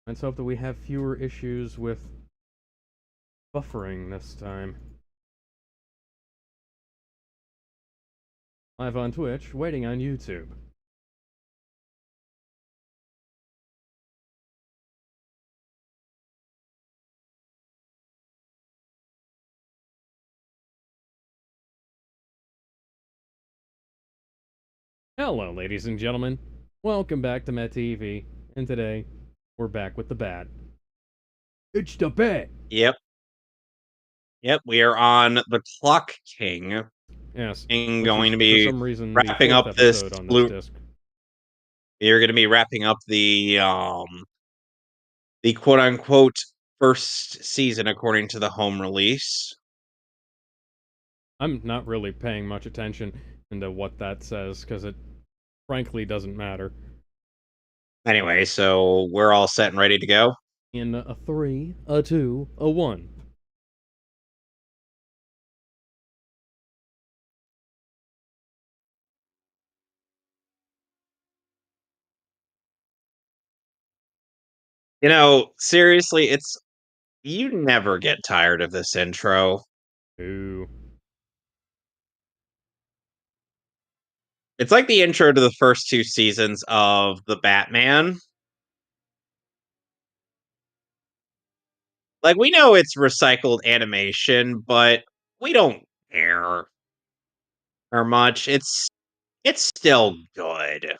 Let's hope that we have fewer issues with buffering this time. Live on Twitch, waiting on YouTube. Hello, ladies and gentlemen. Welcome back to MehTV, and today we're back with the bat. It's the bat. Yep. We are on the Clock King. Yes, And which going is to for be some reason the wrapping fourth up this episode on this blue. disc. You're going to be wrapping up the quote unquote first season according to the home release. I'm not really paying much attention into what that says because it frankly doesn't matter. Anyway, so we're all set and ready to go. In a 3, a 2, a 1. You know, seriously, you never get tired of this intro. Ooh. It's like the intro to the first two seasons of the Batman. Like, we know it's recycled animation, but we don't care or much. It's still good.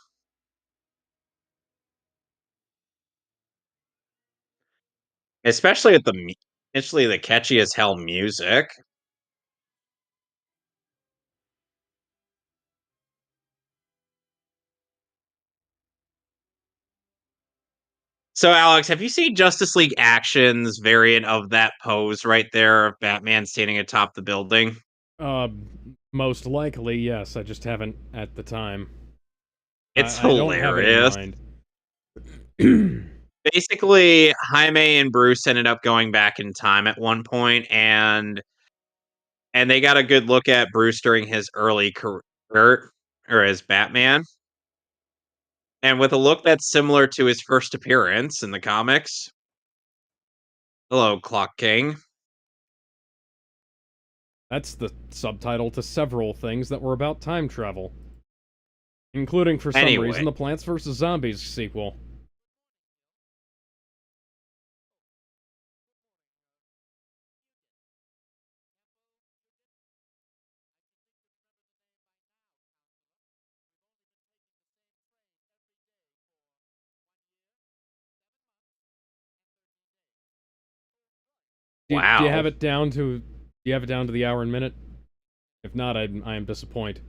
Especially with the catchy as hell music. So, Alex, have you seen Justice League Action's variant of that pose right there of Batman standing atop the building? Uh, Most likely, yes. I just haven't at the time. It's I don't have it in hilarious. mind. Basically, Jaime and Bruce ended up going back in time at one point, and they got a good look at Bruce during his early career, or as Batman, and with a look that's similar to his first appearance in the comics. Hello, Clock King. That's the subtitle to several things that were about time travel. Including, for some Anyway, reason, the Plants vs. Zombies sequel. Do you wow. have it down to? Do you have it down to the hour and minute? If not, I am disappointed.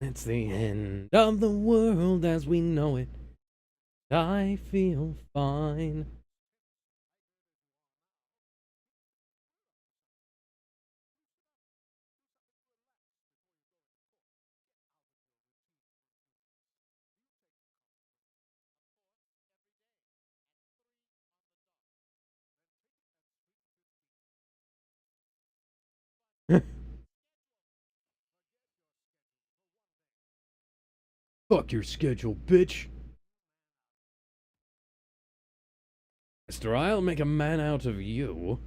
It's the end of the world as we know it. I feel fine. Fuck your schedule, bitch. Mister, I'll make a man out of you.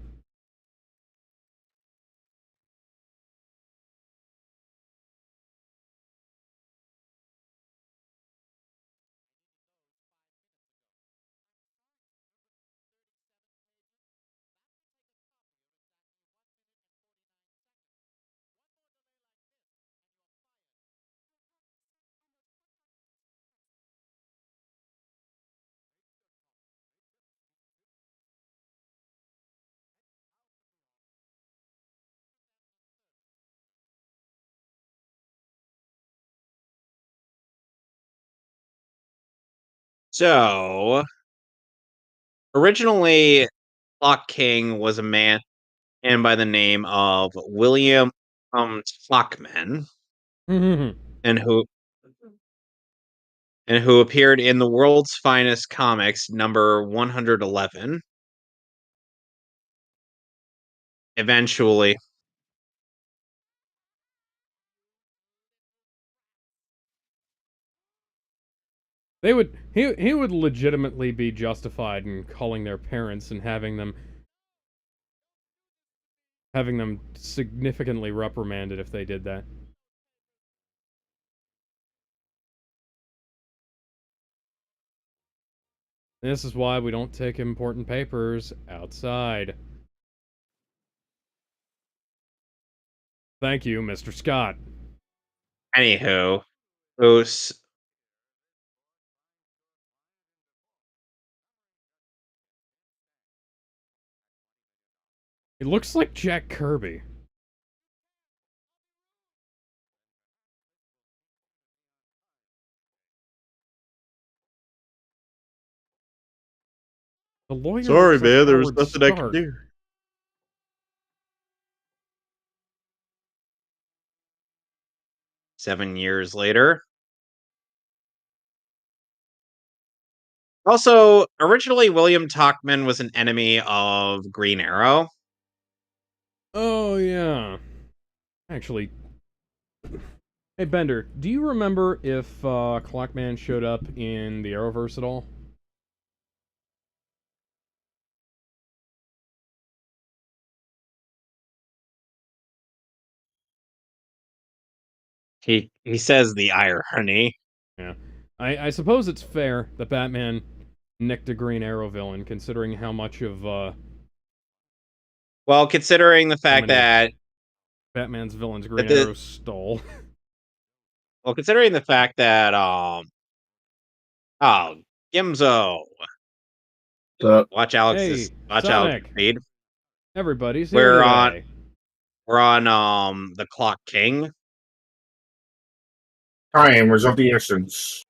So, originally, Clock King was a man by the name of William Clockman, Mhm. and and who appeared in the World's Finest Comics number 111. Eventually. He would legitimately be justified in calling their parents and having them significantly reprimanded if they did that. This is why we don't take important papers outside. Thank you, Mr. Scott. Anywho, who's It looks like Jack Kirby. The lawyer sorry, looks like man. There was Howard nothing I could Stark. do. Seven years later. Also, originally William Talkman was an enemy of Green Arrow. Oh, yeah. Actually, hey, Bender, do you remember if Clockman showed up in the Arrowverse at all? He says the irony. Yeah. I suppose it's fair that Batman nicked a Green Arrow villain, considering how much of, Well, considering the how fact many of that Batman's villains Green that the Arrow stole. considering the fact that oh, Gimzo. So, Hey, Watch Alex Sonic! Speed. Everybody's here We're on today. we're on the Clock King. time was of the essence.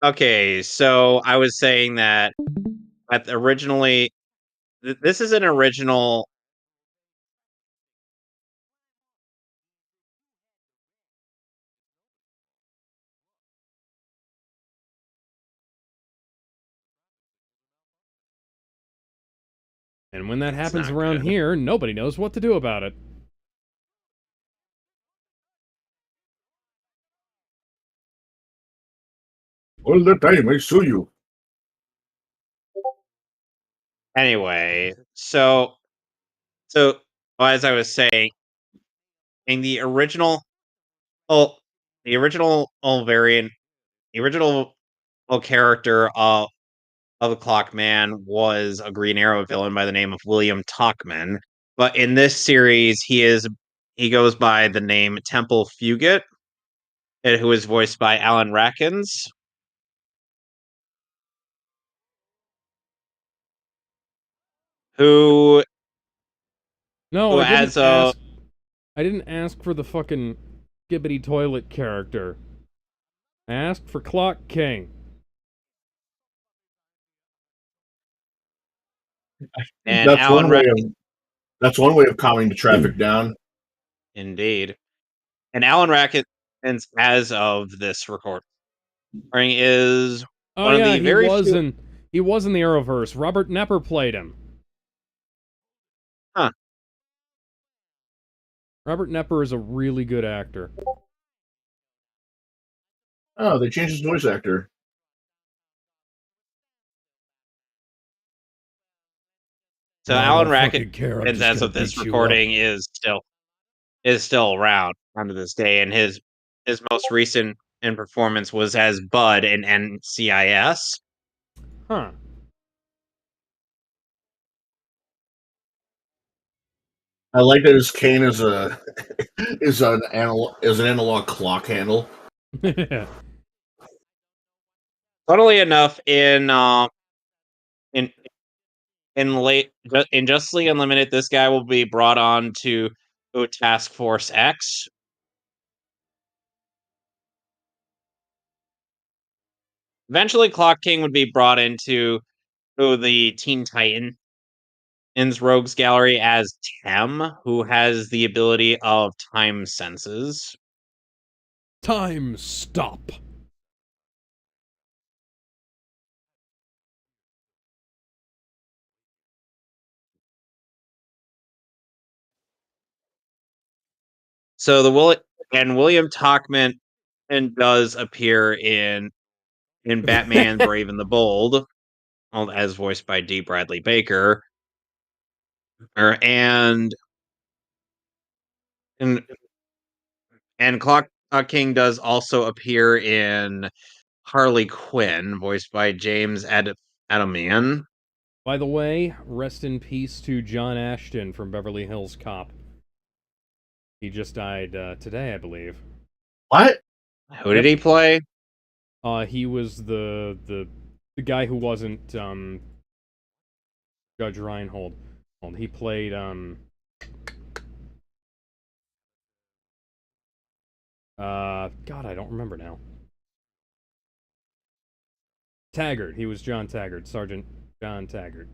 Okay, so I was saying that originally this is an original. And when that It's happens not around good. here, nobody knows what to do about it. All the time I sue you. Anyway, so as I was saying, in the original, oh, the original variant, the original character of the Clockman was a Green Arrow villain by the name of William Talkman. But in this series, he goes by the name Temple Fugit, who is voiced by Alan Rackins. Who No, who as a I didn't ask for the fucking skibbity toilet character. I asked for Clock King. and That's Alan one way Rackins of that's one way of calming the traffic down. indeed. And Alan Rackins, as of this recording, is Oh one of yeah, the very few. he was in the Arrowverse. Robert Nepper played him. Huh. Robert Nepper is a really good actor. Oh, they changed his voice actor. So I Alan don't Rackins, fucking care. I'm just as gonna of this beat you up. recording, is still around onto this day, and his most recent performance was as Bud in NCIS. Huh. I like that his cane is a is an analog clock handle. Funnily enough, in in Justice League Unlimited, this guy will be brought on to Task Force X. Eventually, Clock King would be brought into the Teen Titans Rogues Gallery as Tem, who has the ability of time senses. Time stop. So William Talkman and does appear in Batman Brave and the Bold, as voiced by D. Bradley Baker. And and Clock King does also appear in Harley Quinn, voiced by James Adamian. By the way, rest in peace to John Ashton from Beverly Hills Cop. He just died today, I believe. What? Who did he play? He was the guy who wasn't Judge Reinhold. He played God, I don't remember now. Taggart. He was John Taggart, Sergeant John Taggart.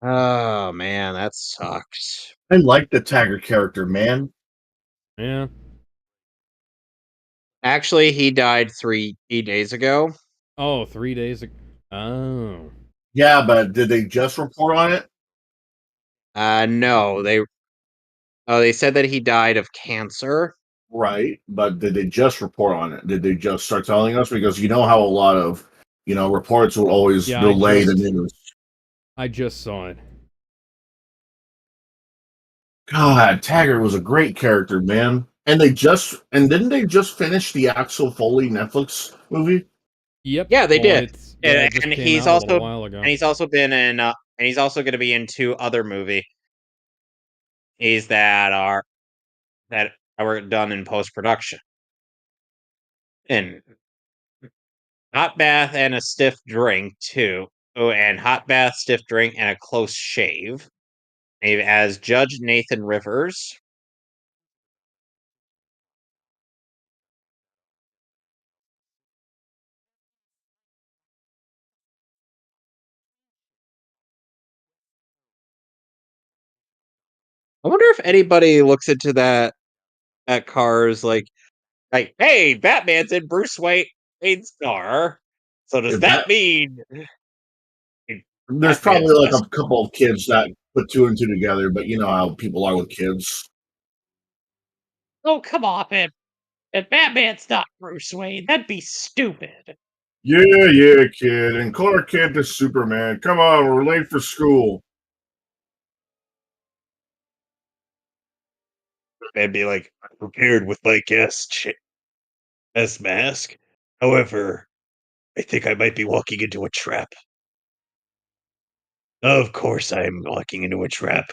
Oh man, that sucks. I like the Taggart character, man. Yeah. Actually, he died 3 days ago. Oh, 3 days ago. Oh. Yeah, but did they just report on it? No, they said that he died of cancer. Right, but did they just report on it? Did they just start telling us? Because you know how a lot of reports will always delay the news. I just saw it. God, Taggart was a great character, man. And didn't they just finish the Axel Foley Netflix movie? Yep. Yeah, they did. And he's a also little while ago. and he's also been in and he's also going to be in 2 other movies that were done in post production. And Hot Bath and a Stiff Drink too. Oh, and Hot Bath, Stiff Drink, and a Close Shave. As Judge Nathan Rivers. I wonder if anybody looks into that at cars like, hey, Batman's in Bruce Wayne's car. So does that mean There's probably like a couple of kids that put 2 and 2 together, but you know how people are with kids. Oh, come on, man. If Batman's not Bruce Wayne, that'd be stupid. Yeah, kid. And Clark Kent is Superman. Come on, we're late for school. And be like, I'm prepared with my guest mask. However, I think I might be walking into a trap. Of course I'm walking into a trap.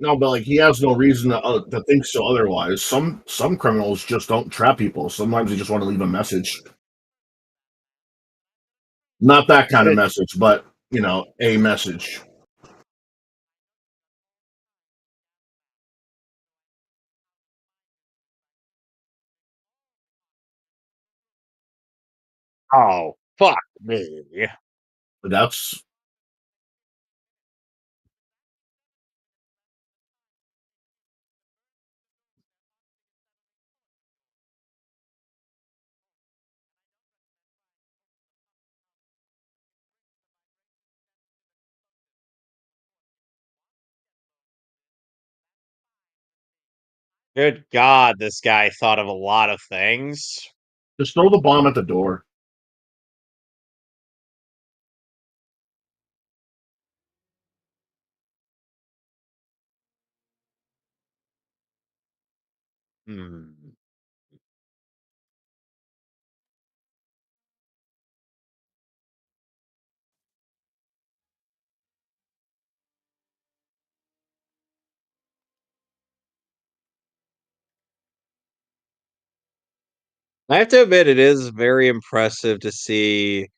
No, but like he has no reason to think so otherwise. Some criminals just don't trap people. Sometimes they just want to leave a message. Not that kind of message, but a message. Oh, fuck me. But that's Good God, this guy thought of a lot of things. just throw the bomb at the door. Hmm. I have to admit, it is very impressive to see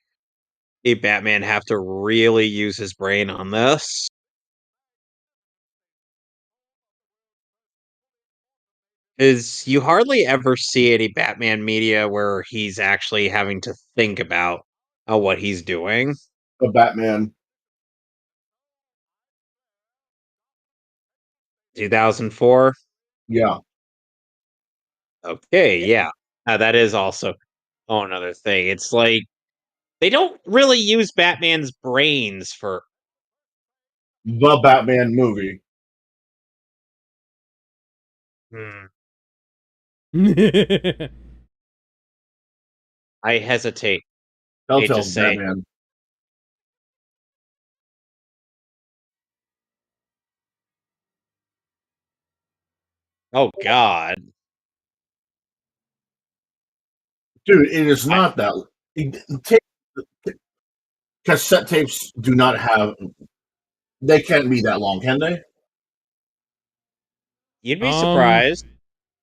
a Batman have to really use his brain on this. Is you hardly ever see any Batman media where he's actually having to think about what he's doing. The Batman. 2004. Yeah. Okay, yeah. That is also another thing. It's like they don't really use Batman's brains for The Batman movie. I hesitate. Telltale's say. Batman. Oh God, Dude, it is not that. Cassette tapes do not have. They can't be that long, can they? You'd be surprised.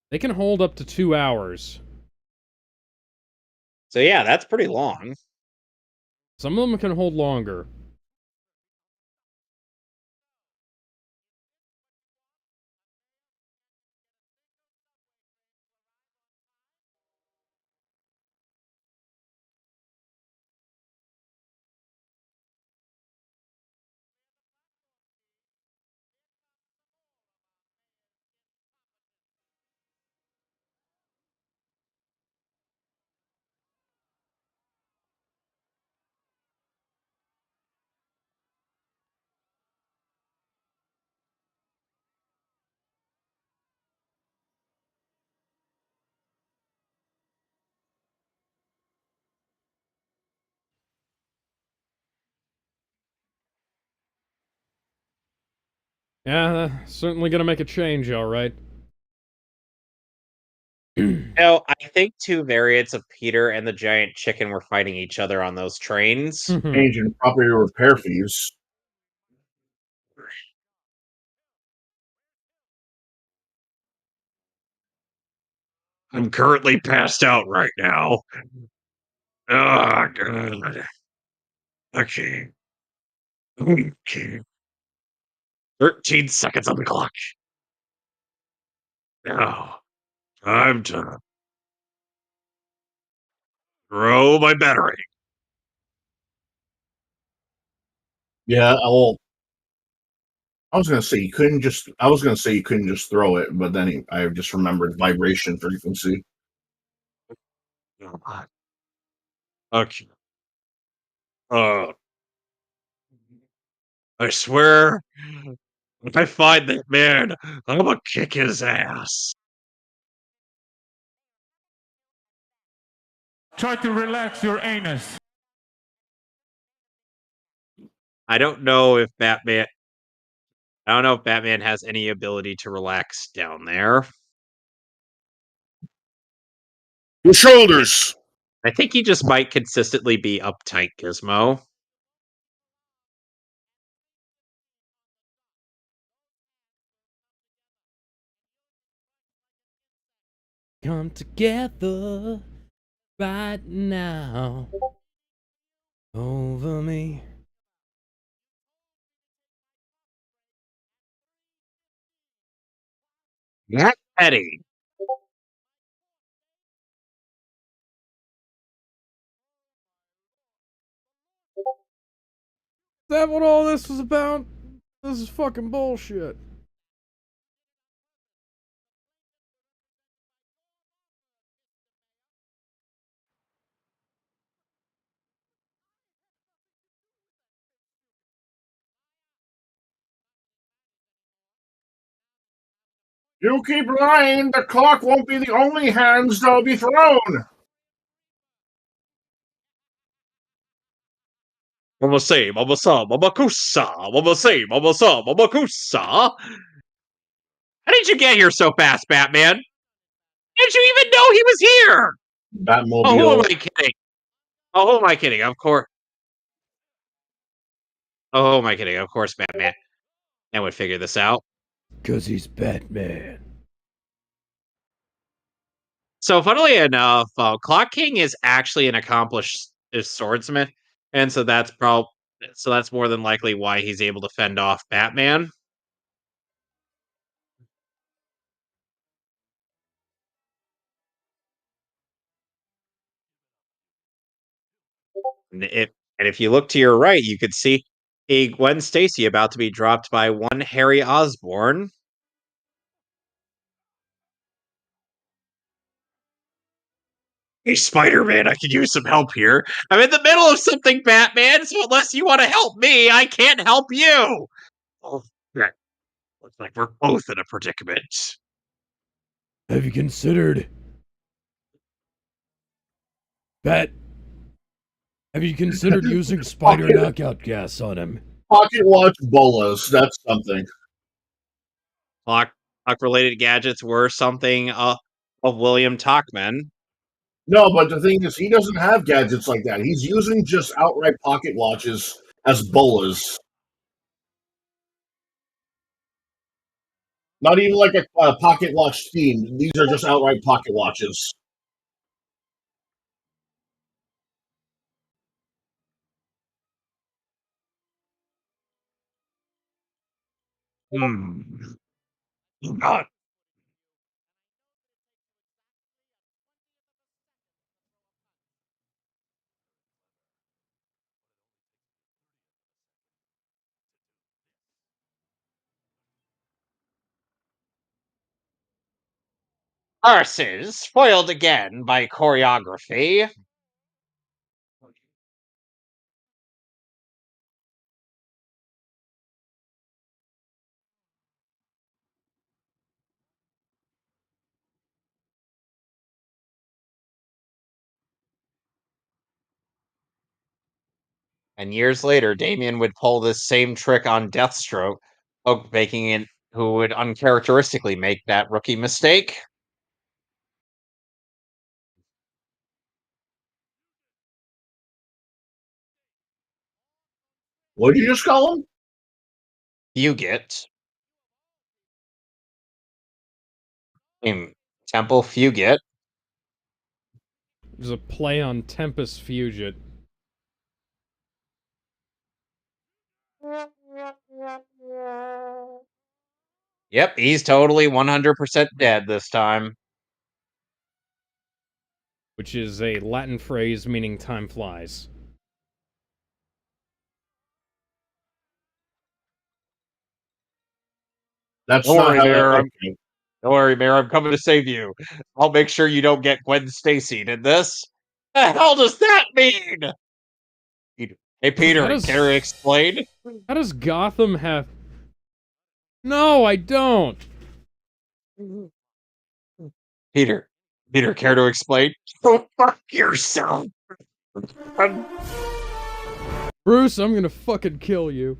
They can hold up to 2 hours. So yeah, that's pretty long. Some of them can hold longer. Yeah, certainly gonna make a change, alright. No, I think 2 variants of Peter and the giant chicken were fighting each other on those trains. Change in property repair fees. I'm currently passed out right now. Oh, God. Okay. 13 seconds on the clock. Now, time to throw my battery. Yeah, well, I was gonna say you couldn't just. I was gonna say you couldn't just throw it, but then I just remembered vibration frequency. Oh, okay. Uh, I swear, if I find that man, I'm gonna kick his ass. Try to relax your anus. I don't know if Batman. I don't know if Batman has any ability to relax down there. Your shoulders. I think he just might consistently be uptight, Gizmo. Come together right now over me. That's petty. Is that what all this was about? This is fucking bullshit. You keep lying. The clock won't be the only hands that'll be thrown. Mama say, mama sa, mama kusa, mama say, mama sa, mama kusa. How did you get here so fast, Batman? Did you even know he was here? Oh, who am Batmobile. I kidding? Oh, who am I kidding? Of course. Oh, who am I kidding? Of course, Batman. I would figure this out. 'Cause he's Batman. So, funnily enough, Clock King is actually an accomplished swordsman, and so that's more than likely why he's able to fend off Batman. And if you look to your right, you could see a Gwen Stacy about to be dropped by one Harry Osborn. Hey, Spider-Man, I could use some help here. I'm in the middle of something, Batman, so unless you want to help me, I can't help you. Oh, right. Looks like we're both in a predicament. Have you considered Bat? Have you considered using spider knockout gas on him? Pocket watch bolas. That's something. Clock-related gadgets were something of William Tachman. No, but the thing is, he doesn't have gadgets like that. He's using just outright pocket watches as bolas. Not even like a pocket watch theme. These are just outright pocket watches. God. Arses foiled again by choreography. And years later, Damien would pull this same trick on Deathstroke, making it who would uncharacteristically make that rookie mistake. What did you just call him? Fugit. Temple Fugit. There's a play on Tempest Fugit. Yep, he's totally 100% dead this time. Which is a Latin phrase meaning time flies. That's Don't not worry, how Mayor. that. Okay. Don't worry, Mayor. I'm coming to save you. I'll make sure you don't get Gwen Stacy in this. The hell does that mean? Hey, Peter, care to explain? How does Gotham have... No, I don't! Peter, care to explain? Go fuck yourself. Bruce, I'm gonna fucking kill you.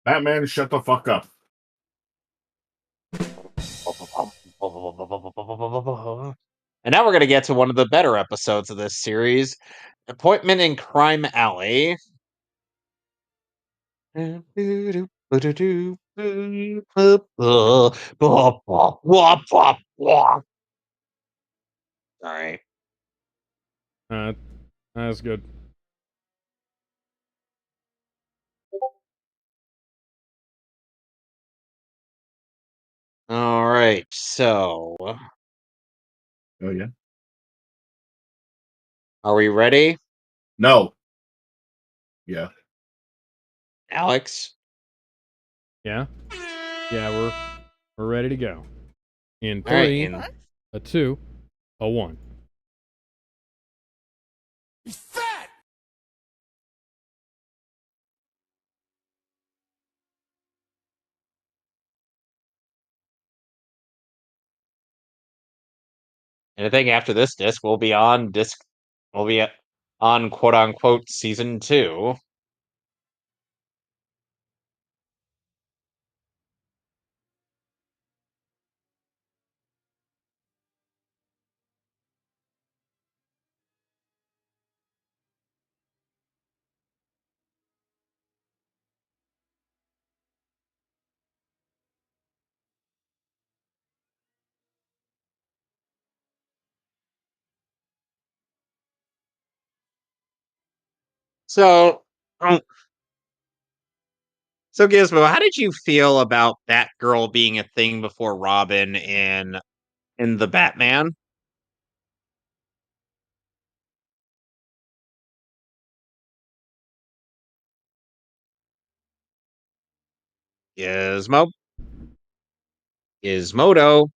Batman, shut the fuck up. And now we're going to get to one of the better episodes of this series, Appointment in Crime Alley. Alright. That's good. Alright, so... Oh, yeah? Are we ready? No. Yeah. Alex? Yeah? Yeah, we're ready to go. In All right, 3, a 2, a 1. And I think after this disc, we'll be on quote unquote season 2. So, um, so Gizmo, how did you feel about Batgirl being a thing before Robin in the Batman? Gizmo? Gizmodo?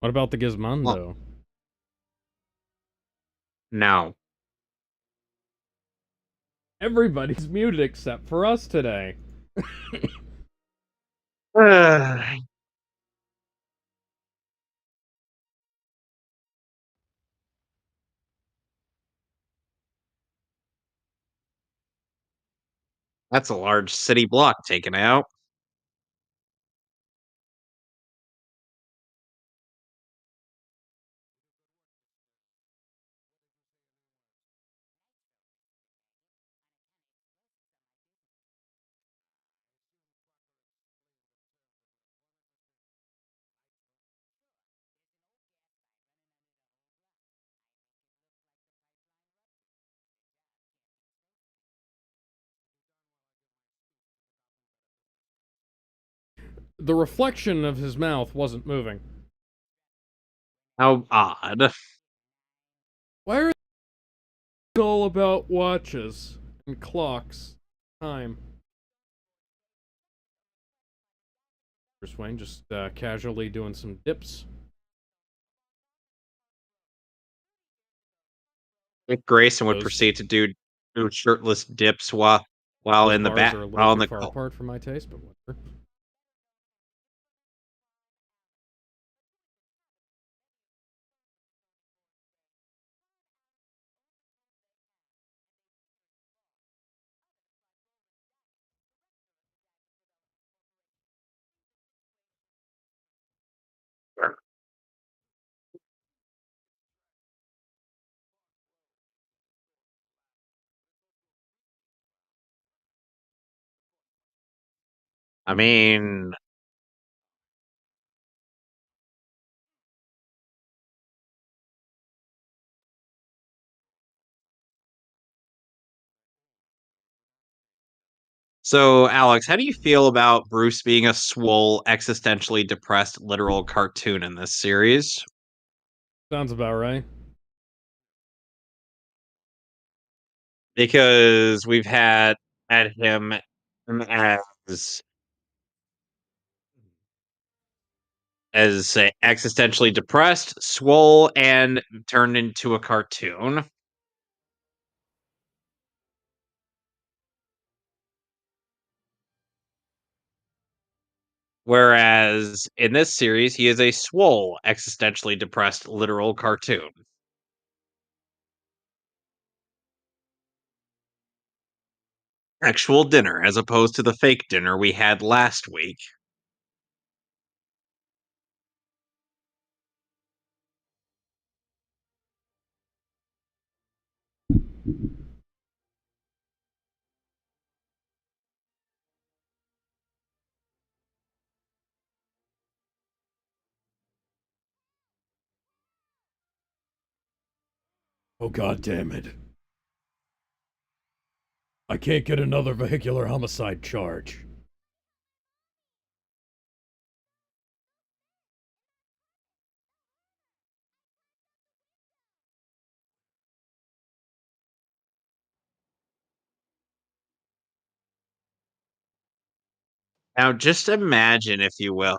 What about the Gizmondo? No. Everybody's muted except for us today. That's a large city block taken out. The reflection of his mouth wasn't moving. How odd. Why are they all about watches and clocks? Time. Bruce Wayne just casually doing some dips. Dick Grayson would Those- proceed to do shirtless dips while Those in the bars back are a while little in too the far apart for my taste, but whatever. I mean, so Alex, how do you feel about Bruce being a swole, existentially depressed, literal cartoon in this series? Sounds about right. Because we've had at him as existentially depressed, swole, and turned into a cartoon. Whereas in this series, he is a swole, existentially depressed, literal cartoon. Actual dinner, as opposed to the fake dinner we had last week. Oh, god damn it. I can't get another vehicular homicide charge. Now, just imagine, if you will.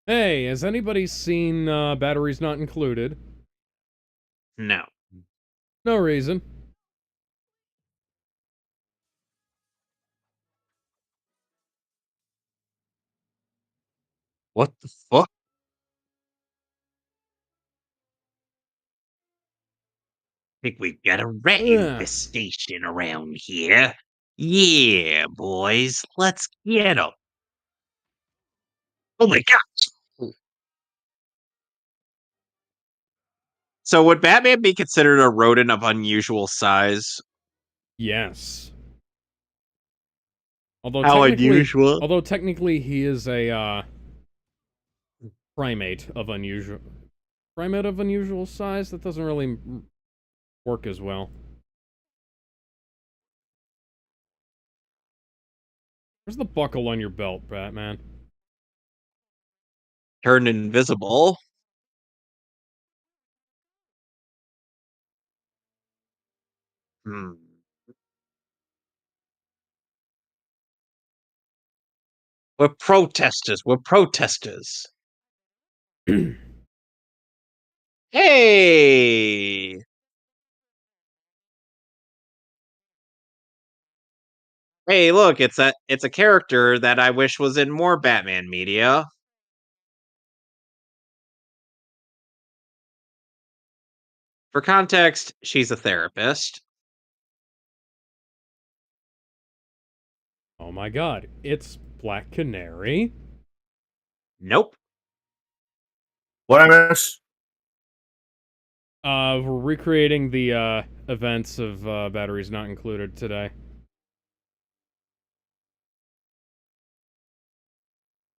Hey, has anybody seen Batteries Not Included? No. No reason. What the fuck? Think we got a rat infestation around here. Yeah, boys, let's get 'em. Oh my god. So would Batman be considered a rodent of unusual size? Yes. How unusual? Although technically he is a primate of unusual size. That doesn't really work as well. Where's the buckle on your belt, Batman? Turned invisible. Hmm. We're protesters. We're protesters. Hey! Hey, look, it's a character that I wish was in more Batman media. For context, she's a therapist. Oh my god, it's Black Canary. Nope. What I miss? We're recreating the events of Batteries Not Included today.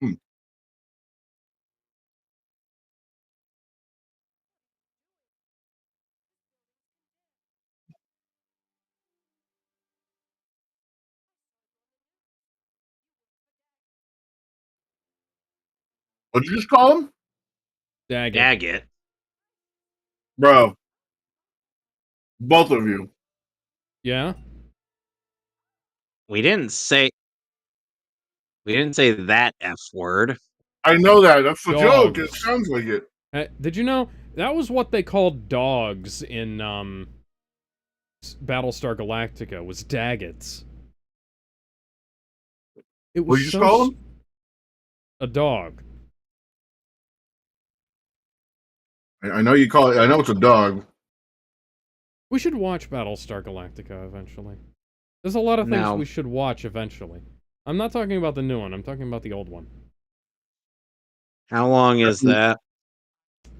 Hmm. What'd you just call him? Daggett. Daggett. Bro. Both of you. Yeah? We didn't say that F word. I know that. That's the joke. It Dogs. sounds like it. Did you know that was what they called dogs in Battlestar Galactica? Was Daggets. It What'd was you just so call him? a dog. I know you call it. I know it's a dog. We should watch Battlestar Galactica eventually. There's a lot of things No. we should watch eventually. I'm not talking about the new one. I'm talking about the old one. How long is that?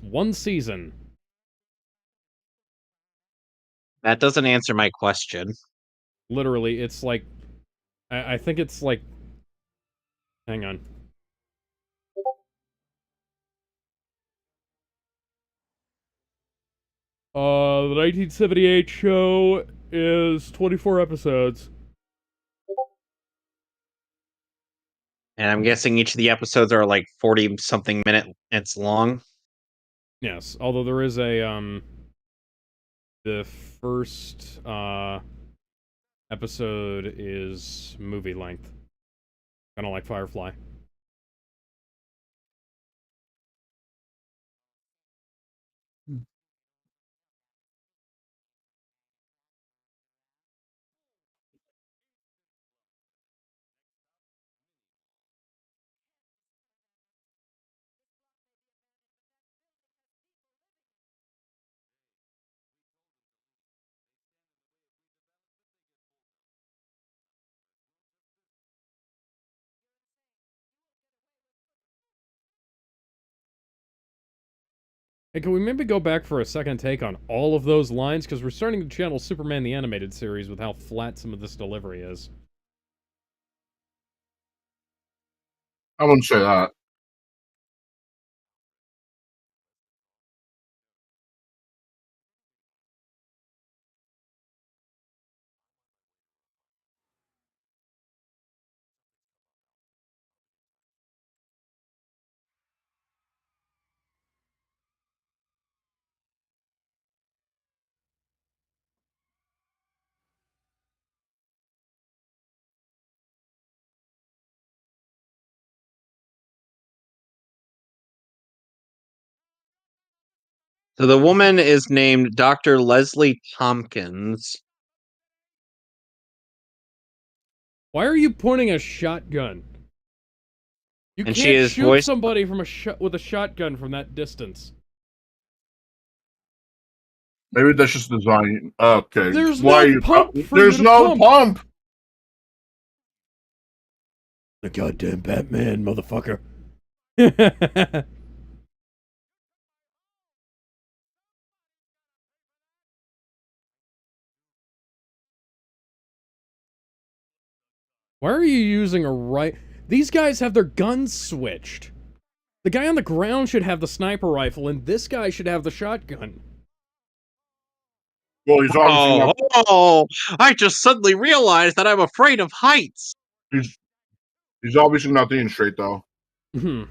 One season. That doesn't answer my question. Literally, it's like... I think it's like... Hang on. The 1978 show is 24 episodes. And I'm guessing each of the episodes are like 40-something minutes long. Yes, although there is a, the first, episode is movie length. Kinda like Firefly. Hey, can we maybe go back for a second take on all of those lines? Because we're starting to channel Superman the Animated Series with how flat some of this delivery is. I wouldn't say that. So the woman is named Dr. Leslie Tompkins. Why are you pointing a shotgun? You And she can't is shoot voiced- somebody from with a shotgun from that distance. Maybe that's just design. Okay. There's Why no you pump for There's you to no pump. The goddamn Batman, motherfucker. Why are you using a right... These guys have their guns switched. The guy on the ground should have the sniper rifle, and this guy should have the shotgun. Well, he's obviously not. Oh, I just suddenly realized that I'm afraid of heights. He's obviously not thinking straight though. Hmm.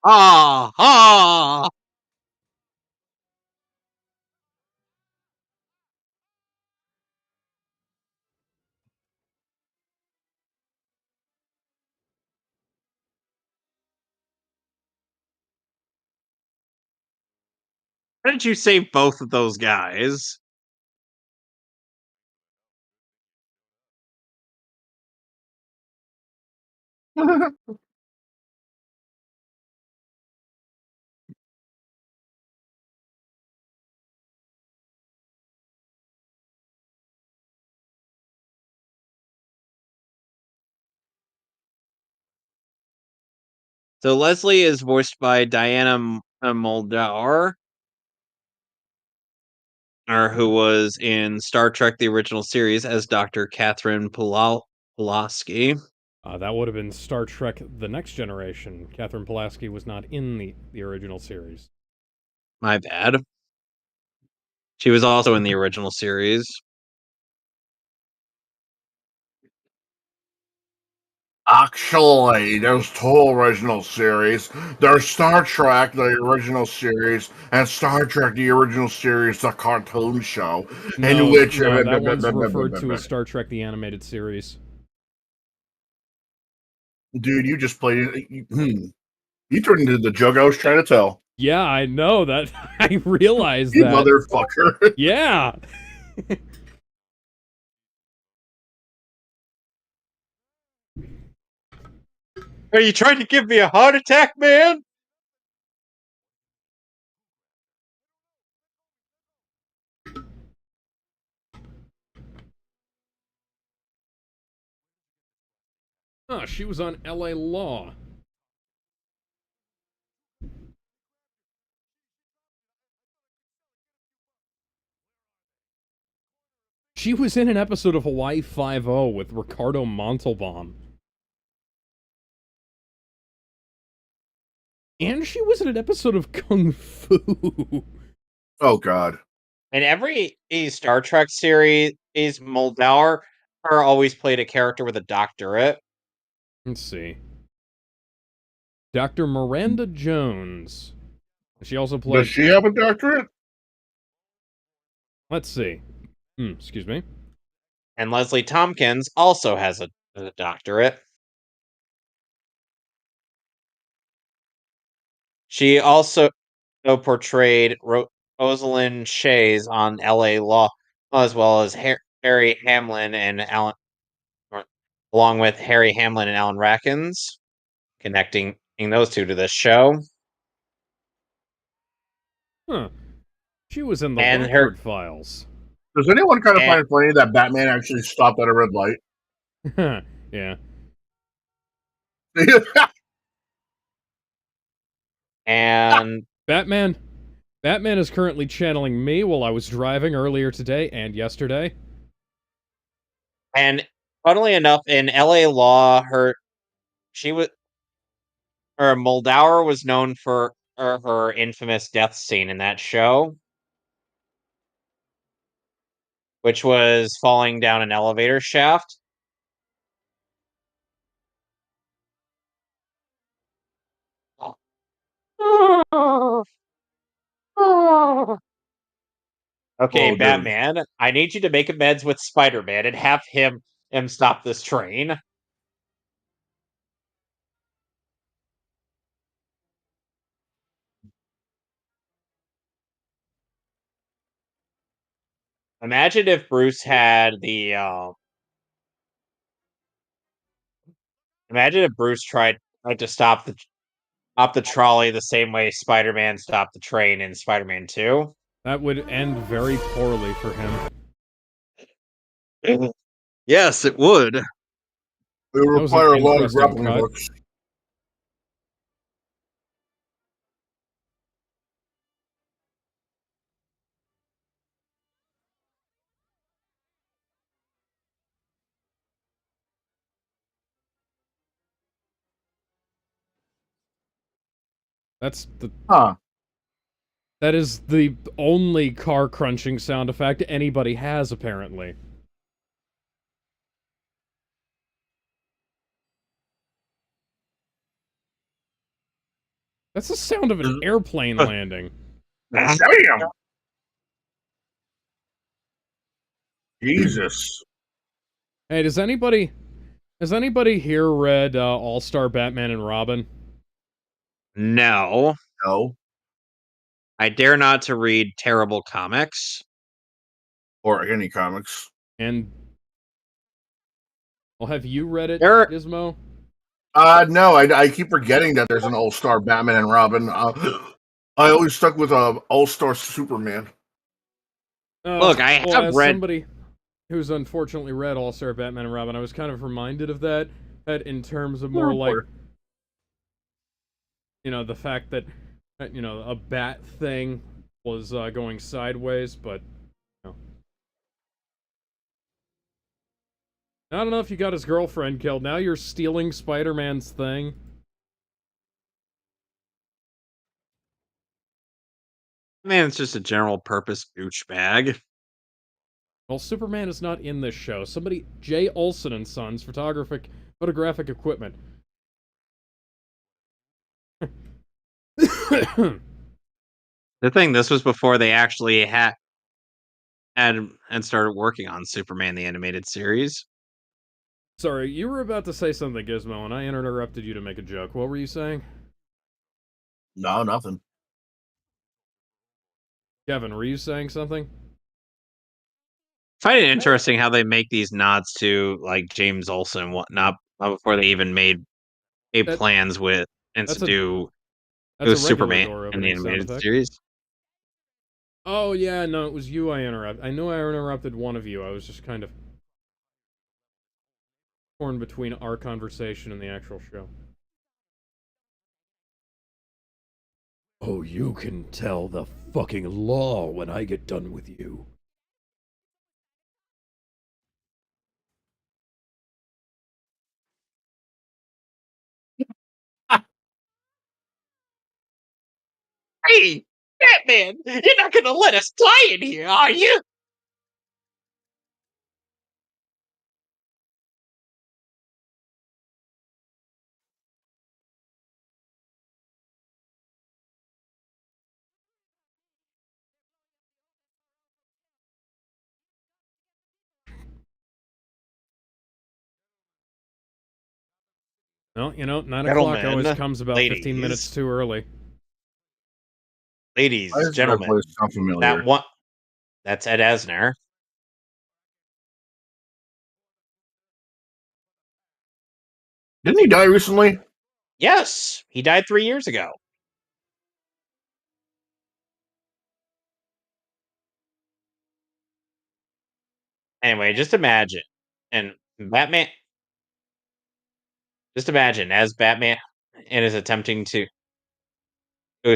Ah. How did you save both of those guys? So Leslie is voiced by Diana Muldaur, or who was in Star Trek: The Original Series as Dr. Catherine Pulaski. That would have been Star Trek: The Next Generation. Catherine Pulaski was not in the original series. My bad. She was also in the original series. Actually, there's two original series. There's Star Trek, the original series, and Star Trek, the original series, the cartoon show, in No, which no, that one's referred to as Star Trek: The Animated Series. dude, you just played it. You turned into the joke I was trying to tell. Yeah, I know that. I realized You that. motherfucker. Yeah. Are you trying to give me a heart attack, man? Oh, she was on LA Law. She was in an episode of Hawaii Five-0 with Ricardo Montalban. And she was in an episode of Kung Fu. Oh, God. In every Star Trek series, Muldaur always played a character with a doctorate. Let's see. Dr. Miranda Jones. She also played... Does she have a doctorate? Let's see. Excuse me. And Leslie Tompkins also has a doctorate. She also portrayed Rosalind Shays on LA Law, as well as Harry Hamlin and Alan, along with Harry Hamlin and Alan Rackins, connecting those two to this show. Huh. She was in the And Rockford Files. Does anyone kind of find it funny that Batman actually stopped at a red light? Yeah. And Batman is currently channeling me while I was driving earlier today and yesterday. And funnily enough, in LA Law, Muldaur was known for her infamous death scene in that show, which was falling down an elevator shaft. Okay, Oh, dude. Batman, I need you to make amends with Spider-Man and have him stop this train. Imagine if Bruce had the imagine if Bruce tried to stop the trolley the same way Spider-Man stopped the train in Spider-Man 2. That would end very poorly for him. Yes, it would. It would That was an require a lot of interesting grappling cut. hooks. That's the... Huh. That is the only car crunching sound effect anybody has, apparently. That's the sound of an airplane landing. Damn. Jesus. Hey, has anybody here read All-Star Batman and Robin? No. No. I dare not to read terrible comics. Or any comics. And well, have you read it, There, Gizmo? No, I keep forgetting that there's an All-Star Batman and Robin. I always stuck with All-Star Superman. Look, I well, have as read. somebody who's unfortunately read All-Star Batman and Robin, I was kind of reminded of that in terms of more like, the fact that, a bat thing was going sideways, but, I don't know if you got his girlfriend killed. Now you're stealing Spider-Man's thing. Man's just a general purpose douchebag. Well, Superman is not in this show. Somebody, J. Olsen and Sons, photographic equipment. The thing, this was before they actually had and started working on Superman the Animated Series. Sorry, you were about to say something, Gizmo, and I interrupted you to make a joke. What were you saying? No, nothing. Kevin, were you saying something? I find it interesting how they make these nods to like James Olsen and whatnot before they even made plans with and to do That's a regular Superman door in the opening sound animated effect. series. Oh, yeah, no, it was you I interrupted. I knew I interrupted one of you. I was just kind of torn between our conversation and the actual show. Oh, you can tell the fucking law when I get done with you. Hey, Batman, you're not gonna let us die in here, are you? Well, 9 o'clock always Gentlemen, comes about 15 minutes ladies, too early. Why ladies, does that gentlemen, place sound familiar? that's Ed Asner. Didn't he die recently? Yes, he died 3 years ago. Anyway, just imagine, and Batman. Just imagine as Batman and is attempting to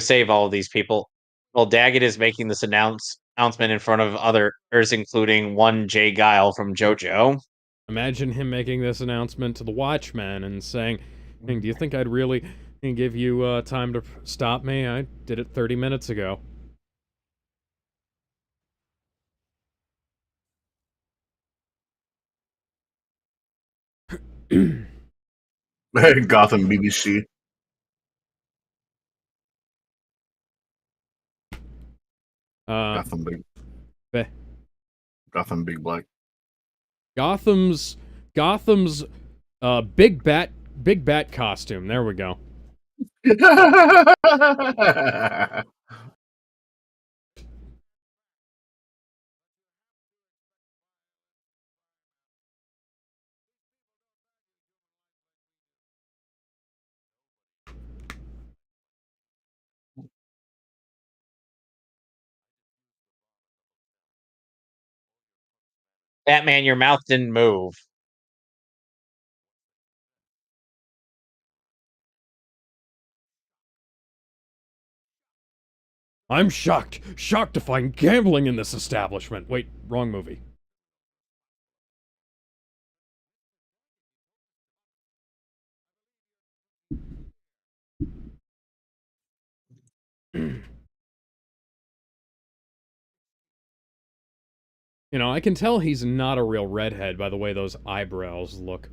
save all of these people. Well, Daggett is making this announcement in front of others, including one Jay Guile from JoJo. Imagine him making this announcement to the Watchmen and saying, "Hey, do you think I'd really give you time to stop me? I did it 30 minutes ago." Gotham BBC. Gotham Big. Beh. Gotham Big Black. Gotham's big bat costume. There we go. Batman, your mouth didn't move. I'm shocked to find gambling in this establishment. Wait, wrong movie. I can tell he's not a real redhead by the way those eyebrows look.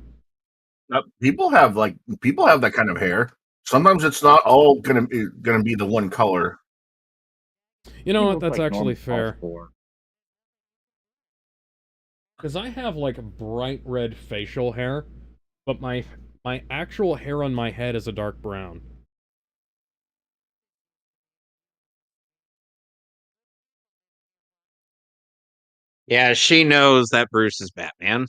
People have that kind of hair. Sometimes it's not all gonna be the one color. You know what? That's actually fair. Because I have like bright red facial hair, but my actual hair on my head is a dark brown. Yeah, she knows that Bruce is Batman.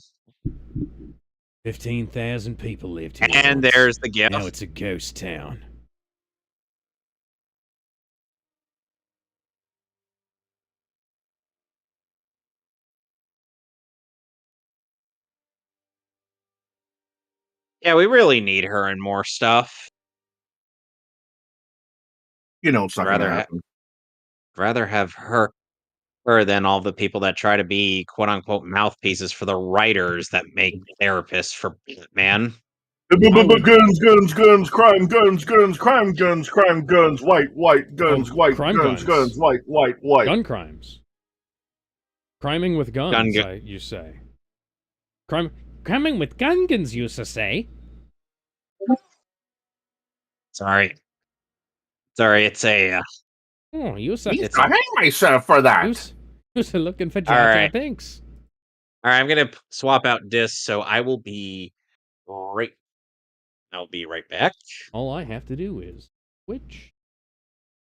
15,000 people lived here And once. there's the gift. Now it's a ghost town. Yeah, we really need her in more stuff. You know, it's not going to happen. Rather have her than all the people that try to be quote unquote mouthpieces for the writers that make therapists for Batman. Guns, guns, guns, crime, guns, guns, crime, guns, crime, guns, white, guns, white, crime guns, guns. white. Gun crimes. Criming with guns, you say. Criming with guns, you say. Sorry, it's a. Oh, you say. I hang myself for that. Who's looking for All Jar Jar right. Binks? All right, I'm gonna swap out discs, so I will be right. I'll be right back. All I have to do is switch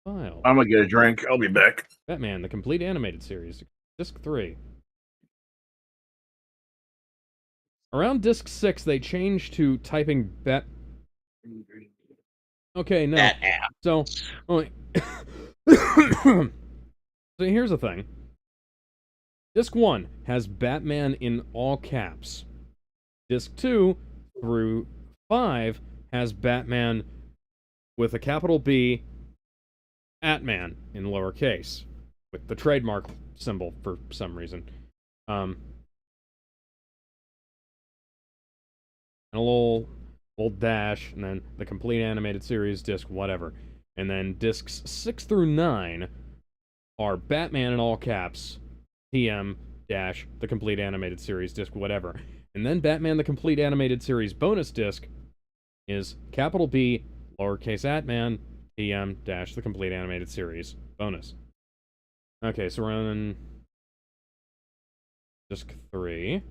file. I'm gonna get a drink. I'll be back. Batman, the complete animated series, disc 3. Around disc 6, they changed to typing bat. Okay, no. That app. So, so here's the thing. Disc 1 has Batman in all caps. Disc 2 through 5 has Batman with a capital B, Atman in lowercase, with the trademark symbol for some reason. And a little dash, and then the complete animated series disc, whatever. And then discs 6 through 9 are Batman in all caps, TM dash the complete animated series disc, whatever. And then Batman the complete animated series bonus disc is capital B, lowercase Atman, TM dash the complete animated series bonus. Okay, so we're on disc 3.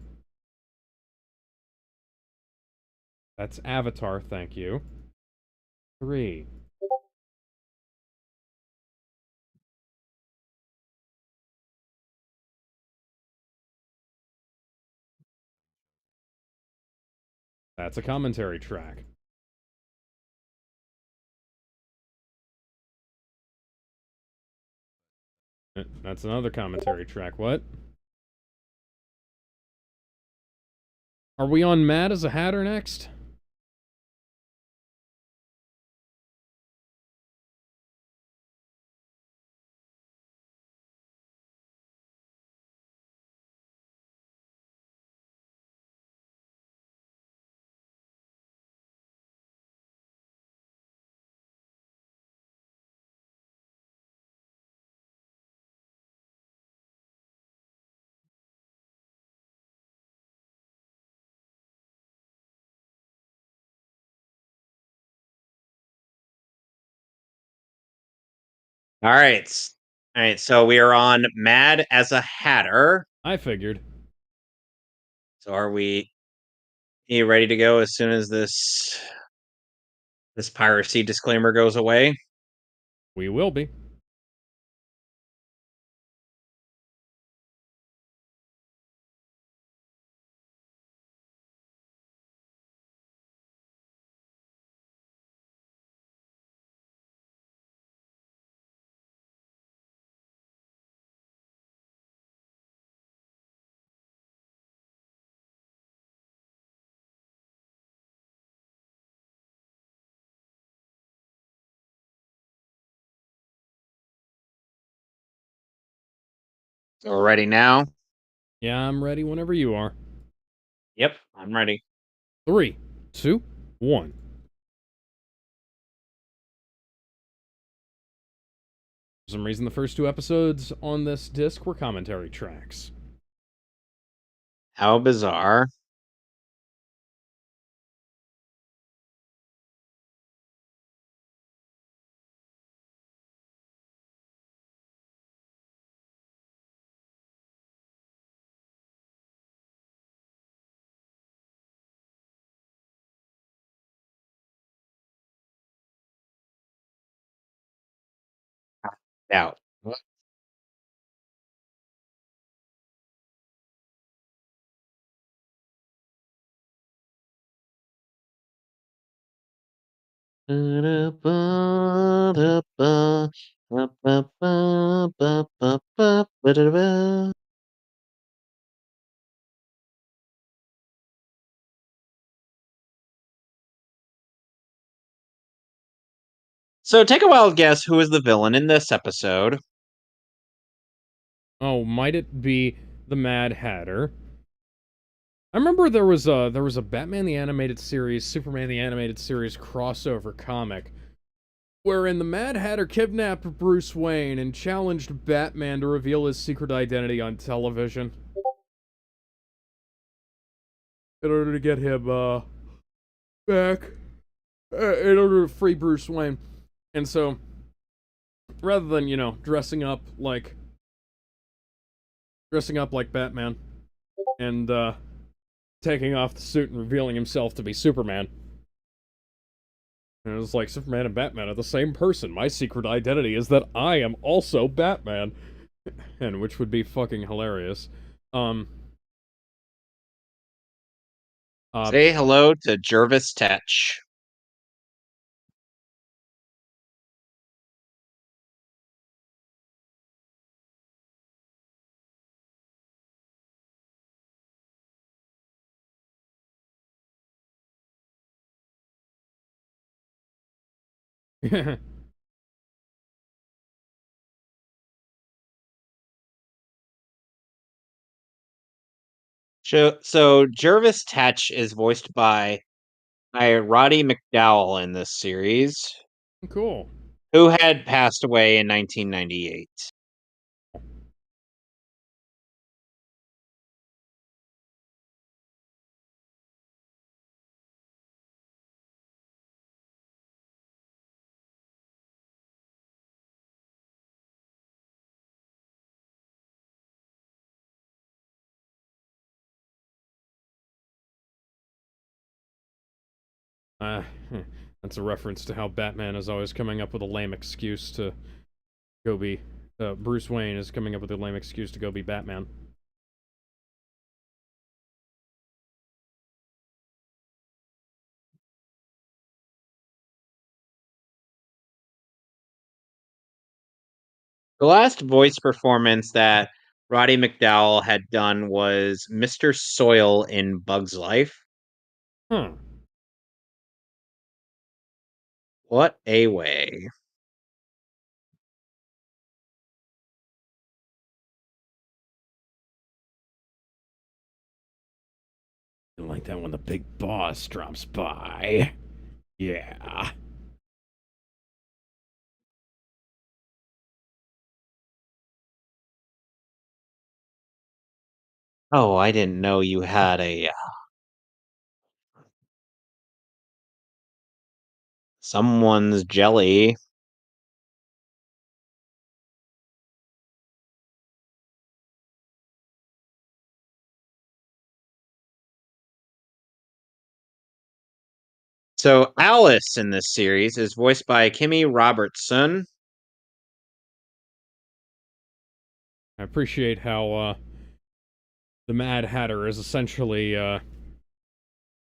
That's Avatar, thank you. 3. That's a commentary track. That's another commentary track. What? Are we on Mad as a Hatter next? All right. So we are on Mad as a Hatter. I figured. So are you ready to go as soon as this piracy disclaimer goes away? We will be. So we're ready now? Yeah, I'm ready whenever you are. Yep, I'm ready. 3, 2, 1. For some reason, the first 2 episodes on this disc were commentary tracks. How bizarre. Now, So take a wild guess who is the villain in this episode. Oh, might it be the Mad Hatter? I remember there was a Batman the Animated Series, Superman the Animated Series crossover comic wherein the Mad Hatter kidnapped Bruce Wayne and challenged Batman to reveal his secret identity on television in order to get him back, in order to free Bruce Wayne. And so, rather than, dressing up like Batman and taking off the suit and revealing himself to be Superman, and it was like, Superman and Batman are the same person. My secret identity is that I am also Batman. And which would be fucking hilarious. Say hello to Jervis Tetch. So Jervis Tetch is voiced by Roddy McDowall in this series, Cool. who had passed away in 1998. Uh, that's a reference to how Batman is always coming up with a lame excuse to go be. Bruce Wayne is coming up with a lame excuse to go be Batman. The last voice performance that Roddy McDowall had done was Mr. Soil in Bug's Life. Huh. What a way. I like that when the big boss drops by. Yeah. Oh, I didn't know you had a someone's jelly. So Alice in this series is voiced by Kimmy Robertson. I appreciate how the Mad Hatter is essentially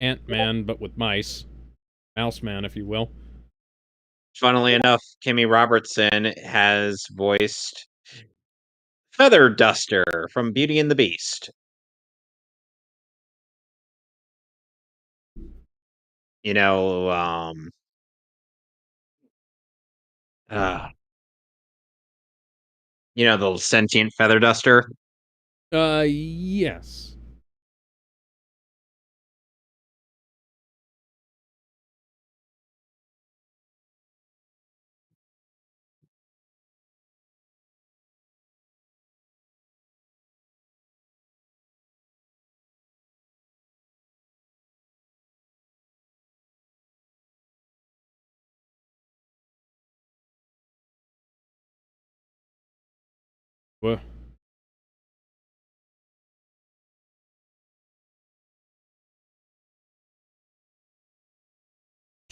Ant-Man but with mice. Mouse Man, if you will. Funnily enough, Kimmy Robertson has voiced Feather Duster from Beauty and the Beast. You know, uh, the sentient feather duster. Yes. Well,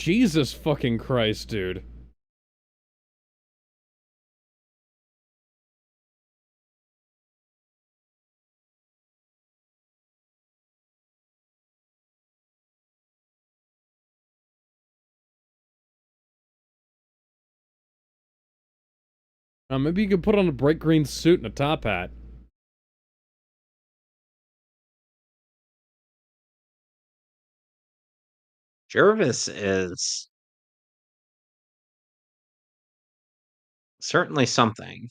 Jesus fucking Christ, dude. Maybe you could put on a bright green suit and a top hat. Jervis is certainly something.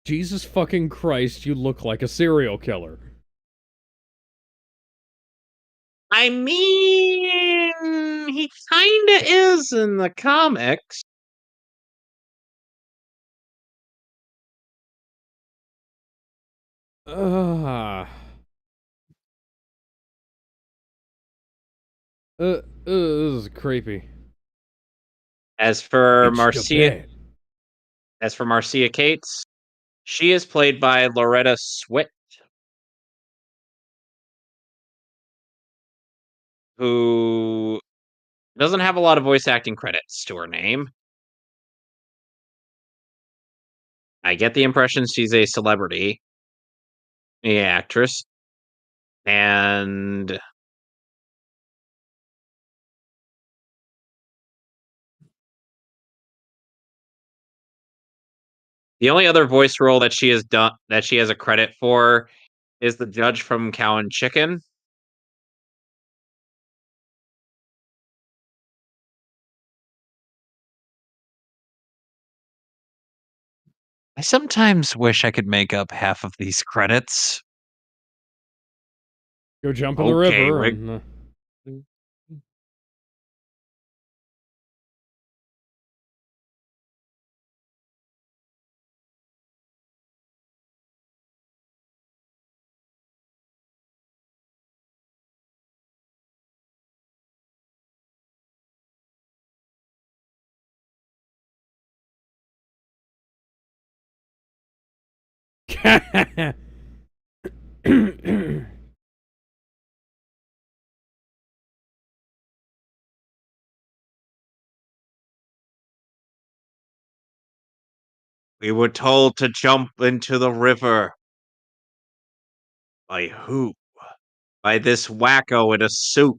Jesus fucking Christ, you look like a serial killer. I mean, he kinda is in the comics. This is creepy. As for It's the bed. Marcia Cates, she is played by Loretta Swit, who doesn't have a lot of voice acting credits to her name. I get the impression she's a celebrity actress, and the only other voice role that she has a credit for is the judge from Cow and Chicken. I sometimes wish I could make up half of these credits. Go jump in the Okay, river Rick. and... We were told to jump into the river. By who? By this wacko in a suit.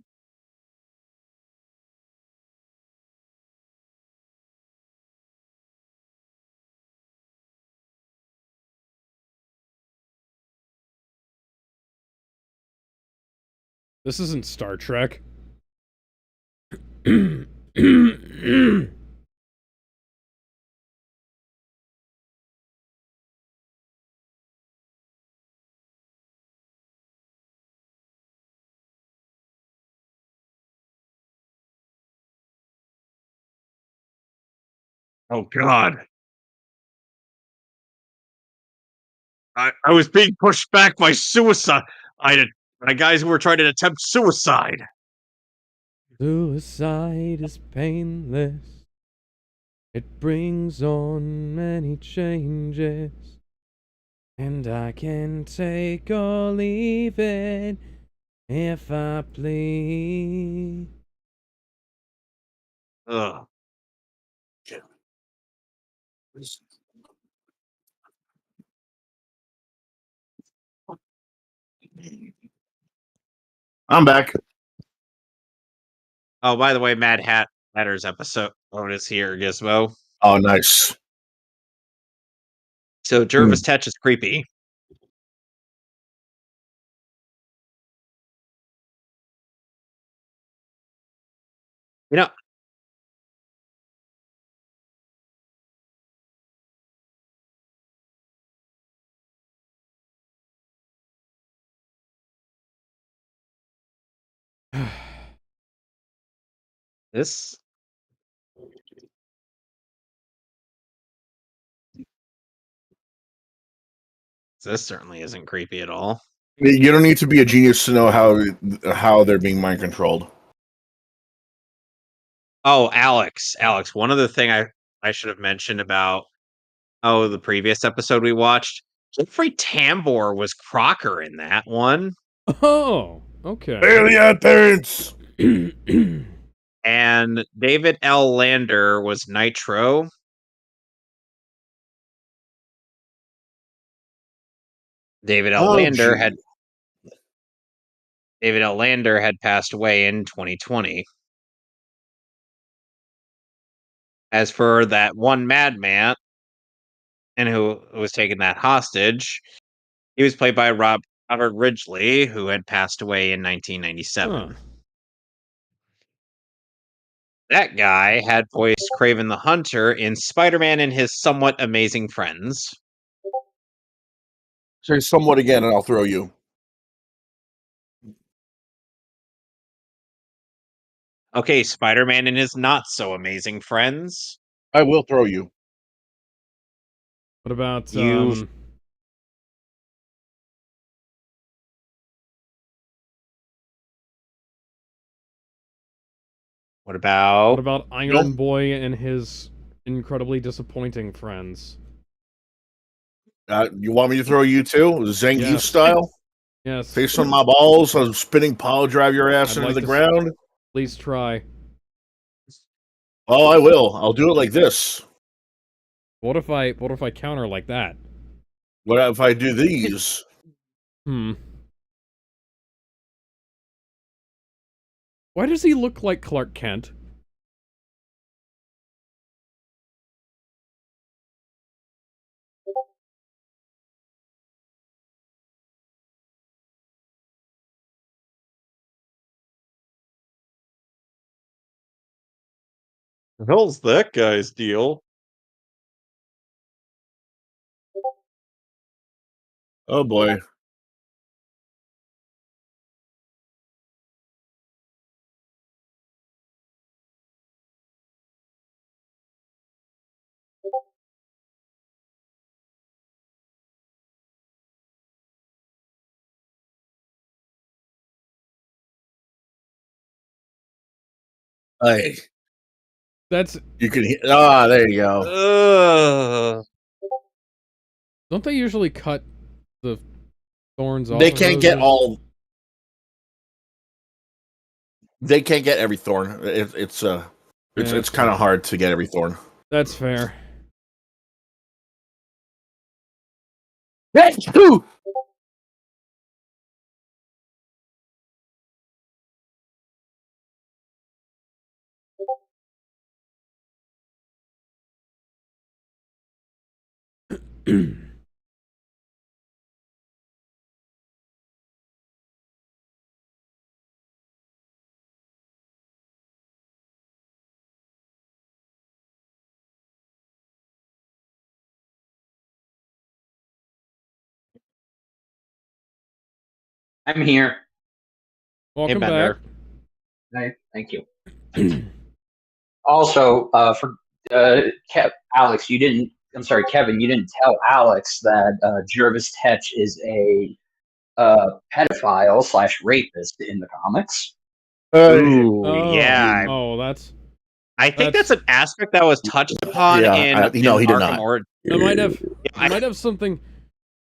This isn't Star Trek. Oh God. I was being pushed back by suicide. By guys who were trying to attempt suicide. Suicide is painless. It brings on many changes. And I can take or leave it if I please. Ugh. I'm back. Oh, by the way, Matter's episode is here, Gizmo. Oh, nice. So Jervis Tetch is creepy. You know, this certainly isn't creepy at all. You don't need to be a genius to know how they're being mind controlled. Oh, Alex. One other thing I should have mentioned about the previous episode we watched. Jeffrey Tambor was Crocker in that one. Oh, okay. Alien parents. And David L. Lander was Nitro. David L. Lander had passed away in 2020. As for that one madman, and who was taking that hostage, he was played by Robert Ridgely, who had passed away in 1997. Huh. That guy had voiced Kraven the Hunter in Spider-Man and His Somewhat Amazing Friends. Say somewhat again, and I'll throw you. Okay, Spider-Man and His Not So Amazing Friends. I will throw you. What about You've- What about? what about Iron Boy and his incredibly disappointing friends? You want me to throw you too, Zangief Yes. style? Yes. Face on my balls, I'll spinning power drive your ass I'd into like the to ground. Please try. Oh, I will. I'll do it like this. What if I counter like that? What if I do these? Why does he look like Clark Kent? The hell's that guy's deal? Oh boy. Hey, That's you can. There you go. Ugh. don't they usually cut the thorns off? They of can't get roses? all. They can't get every thorn. It's Yeah, it's kind of hard to get every thorn. That's fair. That's two. I'm here. Welcome Bender. back. Hey, thank you. Also, for Alex, you didn't. I'm sorry, Kevin. You didn't tell Alex that Jervis Tetch is a pedophile / rapist in the comics. Ooh, Oh, yeah. Oh, that's I think that's an aspect that was touched upon Yeah, in he did Arkham not. Origins. it might have I- it might have something.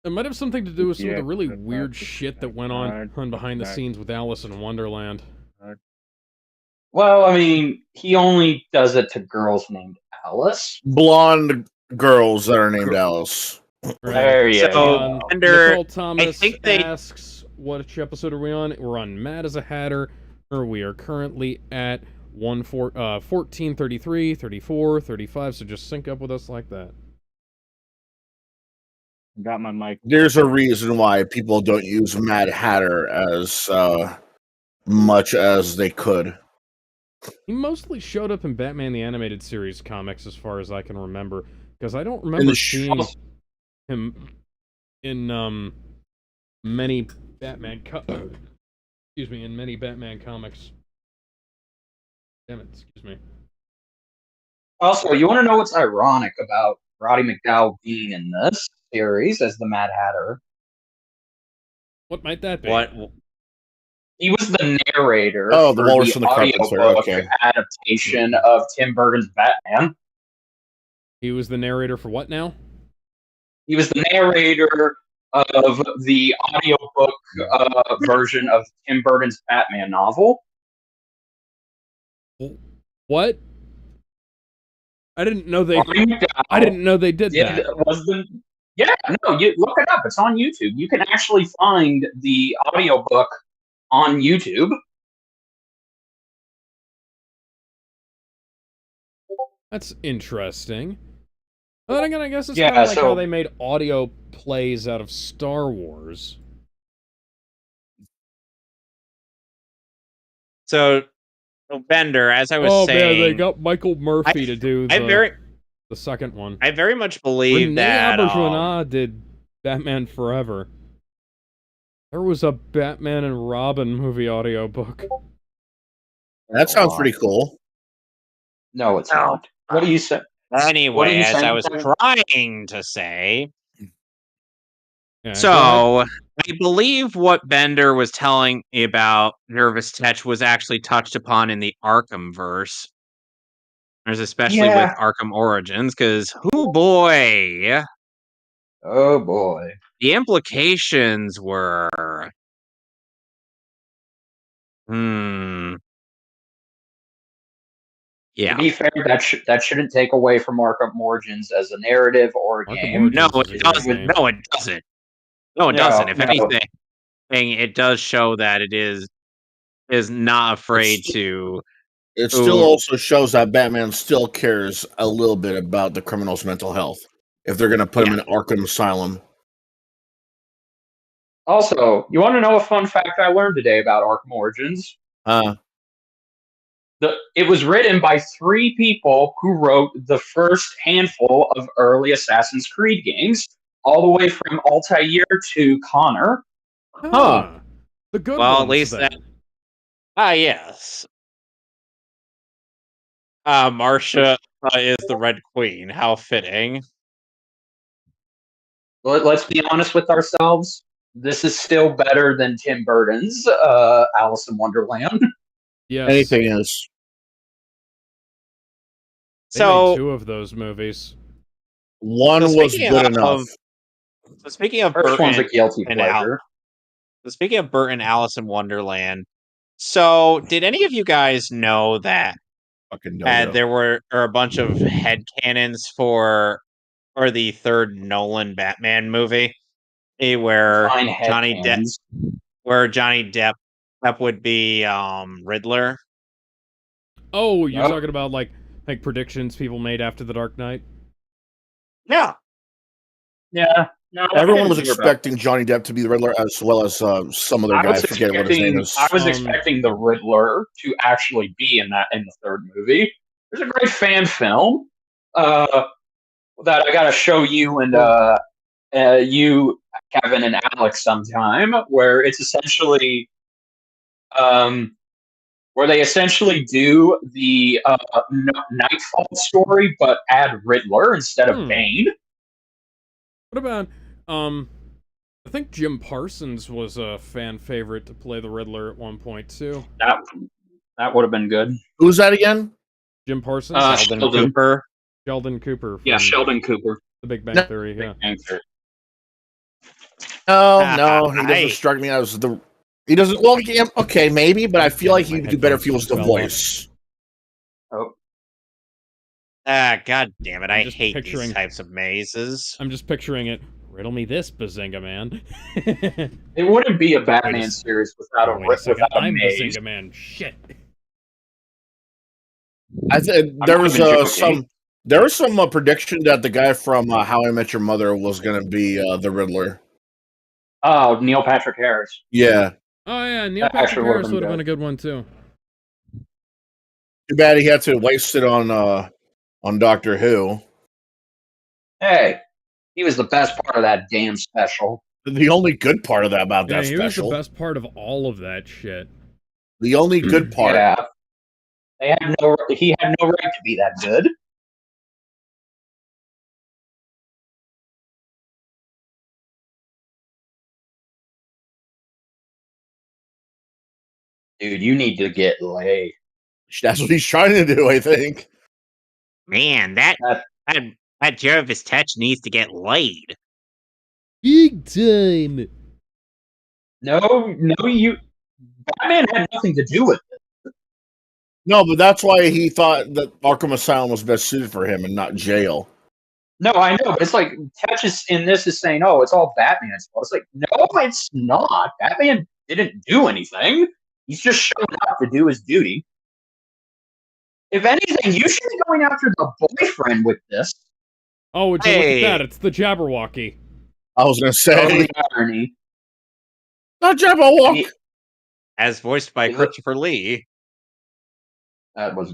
It might have something to do with some of the really Yeah, weird shit that went on behind the scenes with Alice in Wonderland. Well, I mean, he only does it to girls named Alice. Blonde girls that are named Alice. There you So, go. Bender, Nicole Thomas think they- asks, which episode are we on? We're on Mad as a Hatter, or we are currently at 14, 33, 34, 35, so just sync up with us like that. Got my mic. There's a reason why people don't use Mad Hatter as much as they could. He mostly showed up in Batman the Animated Series comics, as far as I can remember, because I don't In remember the seeing him in many Batman excuse me, in many Batman comics. Damn it, excuse me. Also, you want to know what's ironic about Roddy McDowell being in this series as the Mad Hatter? What might that be? What? He was the narrator Oh, for the Walrus the and the Carpenter, audiobook okay. adaptation of Tim Burton's Batman. He was the narrator for what now? He was the narrator of the audiobook version of Tim Burton's Batman novel. What? I didn't know they. Roddy McDowell I didn't know they did that. Yeah, no, you look it up. It's on YouTube. You can actually find the audiobook on YouTube. That's interesting. But then again, I guess it's Yeah, kind of like how so- they made audio plays out of Star Wars. So, Bender, as I was Oh saying, man, they got Michael Murphy to do the second one. I very much believe Renee that Auberjonois did Batman Forever. There was a Batman and Robin movie audiobook. That sounds pretty cool. No, it's not. What do you say? What are anyway, you as saying, I was Kevin? trying to say, Yeah, go ahead. so I believe what Bender was telling me about Jervis Tetch was actually touched upon in the Arkham verse. There's especially with Yeah. Arkham Origins, because oh boy, Oh boy. the implications were To yeah. be fair, that shouldn't take away from Arkham Origins as a narrative or a Arkham game. Origins No, is a it great doesn't. game. No, it doesn't. No, it doesn't. If No. anything, it does show that it is not afraid It's- to. It still also shows that Batman still cares a little bit about the criminal's mental health if they're going to put him in Arkham Asylum. Also, you want to know a fun fact I learned today about Arkham Origins? It was written by 3 people who wrote the first handful of early Assassin's Creed games, all the way from Altair to Connor. Huh. The good Well, ones, at least then. that. Yes. Marcia is the Red Queen. How fitting. Let's be honest with ourselves. This is still better than Tim Burton's Alice in Wonderland. Yes. Anything is. They made 2 of those movies. One was good enough. So speaking of First one's a Burton guilty and pleasure. speaking of Burton, Alice in Wonderland. So, did any of you guys know that Fucking no. there were a bunch of headcanons for the third Nolan Batman movie, where Fine Johnny Depp, headcanons. would be Riddler? Oh, you're Yep. talking about like predictions people made after The Dark Knight? Yeah. Yeah. No, I Everyone didn't was hear about expecting Johnny Depp to be the Riddler, as well as some other I guy. I was forget what his name is. I was expecting the Riddler to actually be in the third movie. There's a great fan film that I got to show you and you, Kevin, and Alex sometime, where it's essentially where they essentially do the Nightfall story, but add Riddler instead of Bane. What about I think Jim Parsons was a fan favorite to play the Riddler at one point too. That would have been good. Who's that again? Jim Parsons? Sheldon Cooper. Sheldon Cooper. Yeah, from Sheldon Cooper. The Big Bang Theory, yeah. No, he doesn't strike me as the. He doesn't. Well, yeah, okay, maybe, but I feel like he would do better if he was the voice. Oh. God damn it! I just hate picturing- these types of mazes. I'm just picturing it. Riddle me this, Bazinga Man. It wouldn't be a Batman series without a Wait a second. without a I'm maze. Bazinga Man. Shit. There was some prediction that the guy from How I Met Your Mother was going to be the Riddler. Oh, Neil Patrick Harris. Yeah. Oh yeah, Neil That Patrick actually Harris would've would have been been a good one too. Too bad he had to waste it on Doctor Who. Hey, he was the best part of that damn special. The only good part of that about Yeah, that he special. was the best part of all of that shit. The only good part. Yeah. He had no right to be that good. Dude, you need to get laid. That's what he's trying to do, I think. Man, that Jervis Tetch needs to get laid. Big time. No, Batman had nothing to do with it. No, but that's why he thought that Arkham Asylum was best suited for him and not jail. No, I know, but it's like Tetch is saying, "Oh, it's all Batman's fault." It's like, no, it's not. Batman didn't do anything. He's just showing up to do his duty. If anything, you should be going after the boyfriend with this. Oh, would you look at that? Hey. It's the Jabberwocky. I was gonna Oh, say, the irony. not Jabberwock. He- As voiced by Is it- Christopher Lee. That was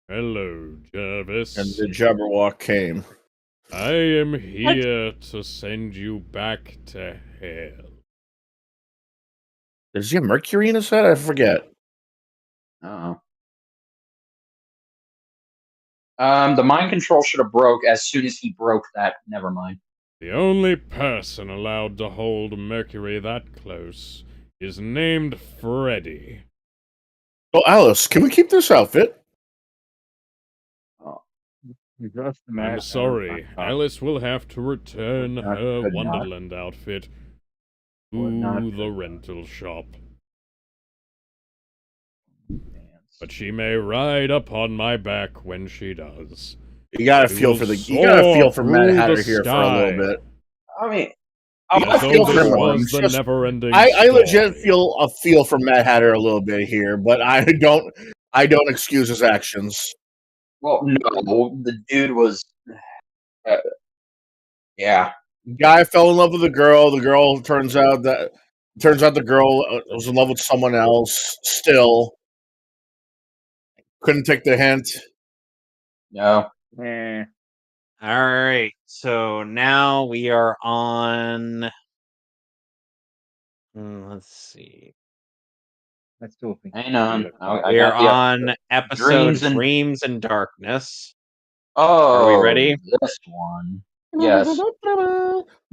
Hello, Jarvis. And the Jabberwock came. I am here to send you back to hell. Does he have Mercury in his head? I forget. oh. The mind control should have broke as soon as he broke that. Never mind. The only person allowed to hold Mercury that close is named Freddy. Oh, Alice, can we keep this outfit? I'm sorry, Alice will have to return Not- her could not. Wonderland outfit Would not, to could the not. rental shop. But she may ride upon my back when she does. You gotta We feel will for the. You gotta feel for soar Mad through Hatter the here for a little sky. bit. I mean, I As feel though for this him. was It's the just- never-ending I legit story. feel for Mad Hatter a little bit here, but I don't excuse his actions. well, no, the dude was. Yeah. Guy fell in love with a girl. The girl turns out the girl was in love with someone else. Still couldn't take the hint. No. All right. So now we are on. Let's see. Hang on. I We are got the on episode Dreams Dreams and- and Darkness. Oh, Are we ready? This one. Yes.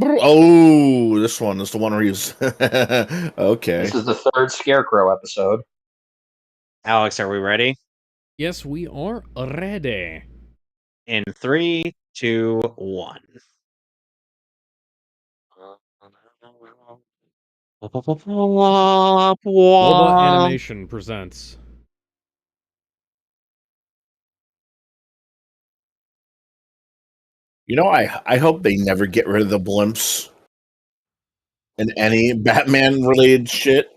Oh, this one is the one where he's okay. This is the third Scarecrow episode. Alex, are we ready? Yes, we are ready. In 3, 2, 1. Global Animation presents. You know, I hope they never get rid of the blimps in any Batman related shit.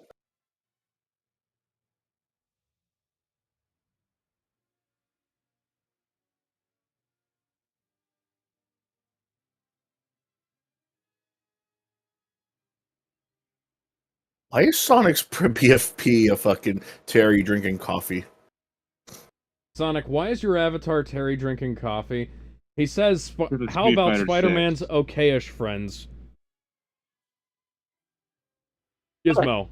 Why is Sonic's PFP a fucking Terry drinking coffee? Sonic, why is your avatar Terry drinking coffee? He says, it's how Street about Fighter Spider-Man's 6. okay-ish friends? Gizmo,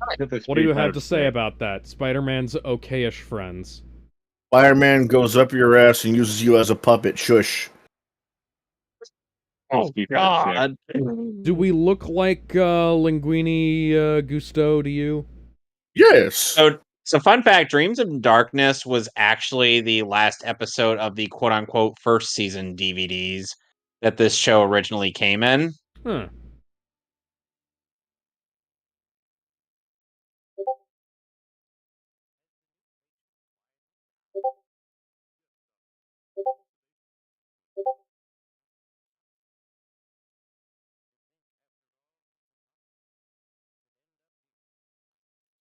what do you have to say about that? Spider-Man's okay-ish friends. Spider-Man goes up your ass and uses you as a puppet. Shush. Oh, God. Do we look like Linguini Gusto to you? Yes. So fun fact, Dreams of Darkness was actually the last episode of the quote-unquote first season DVDs that this show originally came in. Huh.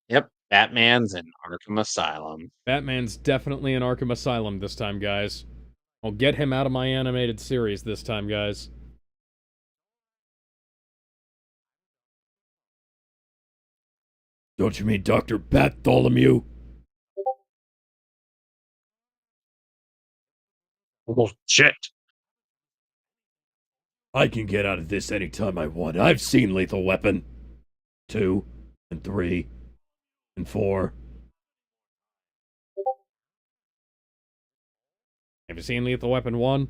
Yep, Batman's in Arkham Asylum. Batman's definitely in Arkham Asylum this time, guys. I'll get him out of my animated series this time, guys. Don't you mean Dr. Bartholomew? Oh, shit. I can get out of this anytime I want. I've seen Lethal Weapon 2 and 3 and 4. Have you seen Lethal Weapon 1?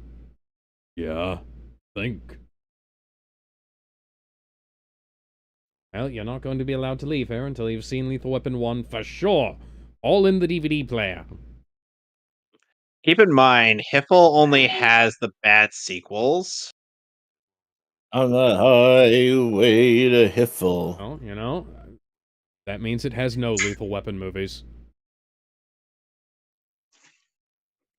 Yeah, think. Well, you're not going to be allowed to leave here until you've seen Lethal Weapon 1 for sure. All in the DVD player. Keep in mind, Hiffle only has the bad sequels. On the highway to Hiffle. Well, you know, that means it has no Lethal Weapon movies.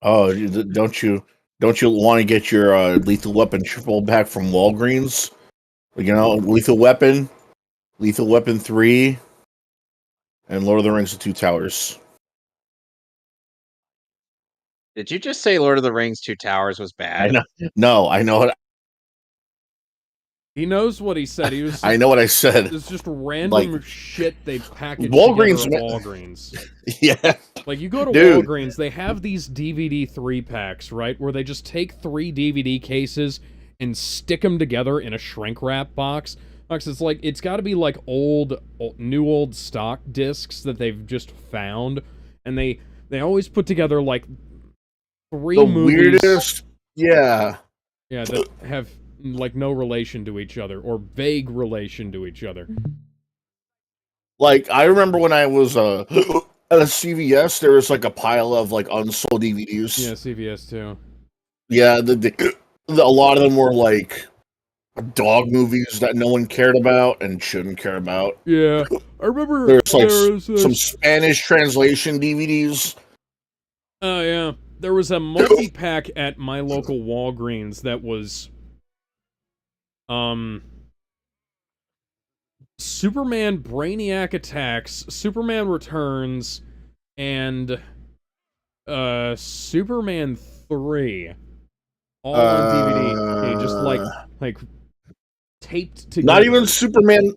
Oh, don't you want to get your Lethal Weapon triple back from Walgreens? You know, Lethal Weapon 3, and Lord of the Rings: The Two Towers. Did you just say Lord of the Rings: Two Towers was I bad? know. No, I know what He knows what he said. He was. I know what I said. It's just random Like, shit they packaged Walgreens together at Walgreens. Yeah. Like, you go to Dude. Walgreens, they have these DVD 3-packs, right? Where they just take 3 DVD cases and stick them together in a shrink wrap box. It's like, it's got to be like new old stock discs that they've just found. And they always put together like 3 The movies. weirdest. Yeah. Yeah, that have like no relation to each other or vague relation to each other. Like, I remember when I was at a CVS, there was like a pile of like unsold DVDs. Yeah, CVS too. Yeah, a lot of them were like dog movies that no one cared about and shouldn't care about. Yeah, I remember There's like there was some Spanish translation DVDs. Oh yeah, there was a multi-pack at my local Walgreens that was, Superman Brainiac Attacks, Superman Returns, and Superman 3, all on DVD. Yeah, just like taped together. Not even Superman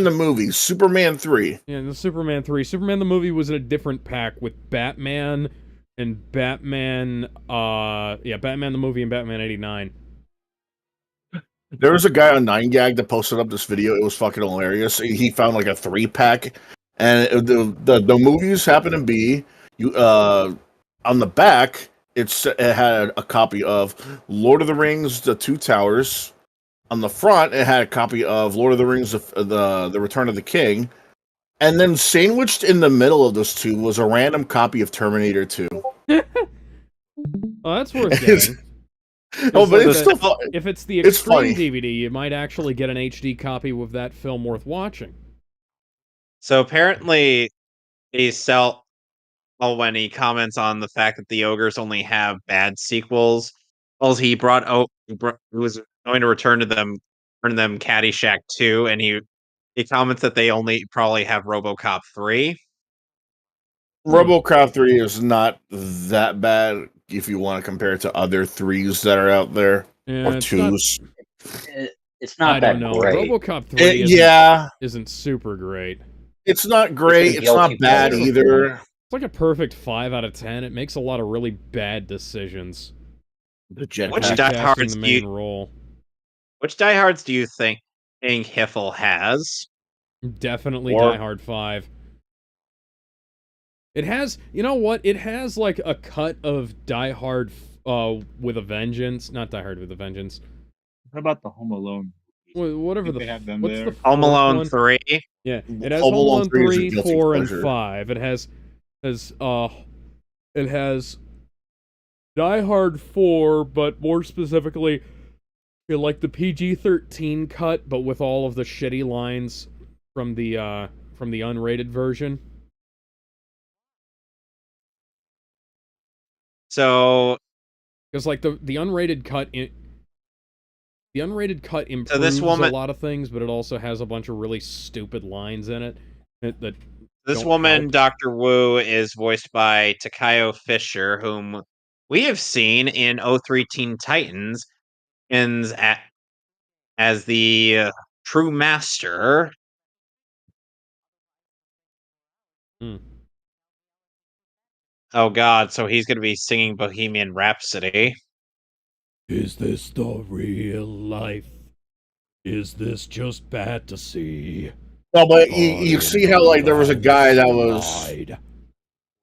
the movie, Superman 3. Yeah, the Superman 3. Superman the movie was in a different pack with Batman and Batman, Batman the movie and Batman 89. There was a guy on 9gag that posted up this video. It was fucking hilarious. He found like a 3-pack, and the movies happened to be on the back. It had a copy of Lord of the Rings: The Two Towers. On the front, it had a copy of Lord of the Rings: The Return of the King, and then sandwiched in the middle of those two was a random copy of Terminator 2. Oh, that's worth getting. Oh, but it's still fun. If it's the It's Extreme funny. DVD, you might actually get an HD copy of that film worth watching. So apparently, when he comments on the fact that the ogres only have bad sequels, he was going to return them Caddyshack 2, and he comments that they only probably have RoboCop 3. RoboCop 3 is not that bad if you want to compare it to other 3s that are out there, Yeah, or 2s. It's not I that don't know. great. RoboCop 3 isn't super great. It's not great. It's not guilty bad pleasure. either. It's like a perfect 5 out of 10. It makes a lot of really bad decisions. The jetpack. Which Like casting diehards the do you- main role. Which diehards do you think Hiffle has? Definitely Or- Die Hard 5. It has, you know what? It has like a cut of Die Hard with a Vengeance. Not Die Hard with a Vengeance. What about the Home Alone? Whatever Think they have them what's there? the Home fourth Alone one? 3. Yeah, it has Home Home Alone Alone 3 is a 3, guilty 4, and pleasure. 5. It has Die Hard 4, but more specifically, like the PG-13 cut, but with all of the shitty lines from the unrated version. So Because like the unrated cut improves this woman- a lot of things, but it also has a bunch of really stupid lines in it that this don't woman, help. Dr. Wu, is voiced by Takayo Fisher, whom we have seen in 03 Teen Titans as the True Master. Hmm. Oh god, so he's going to be singing Bohemian Rhapsody. Is this the real life? Is this just bad to see? No, but you see how like there was a guy that was. Died.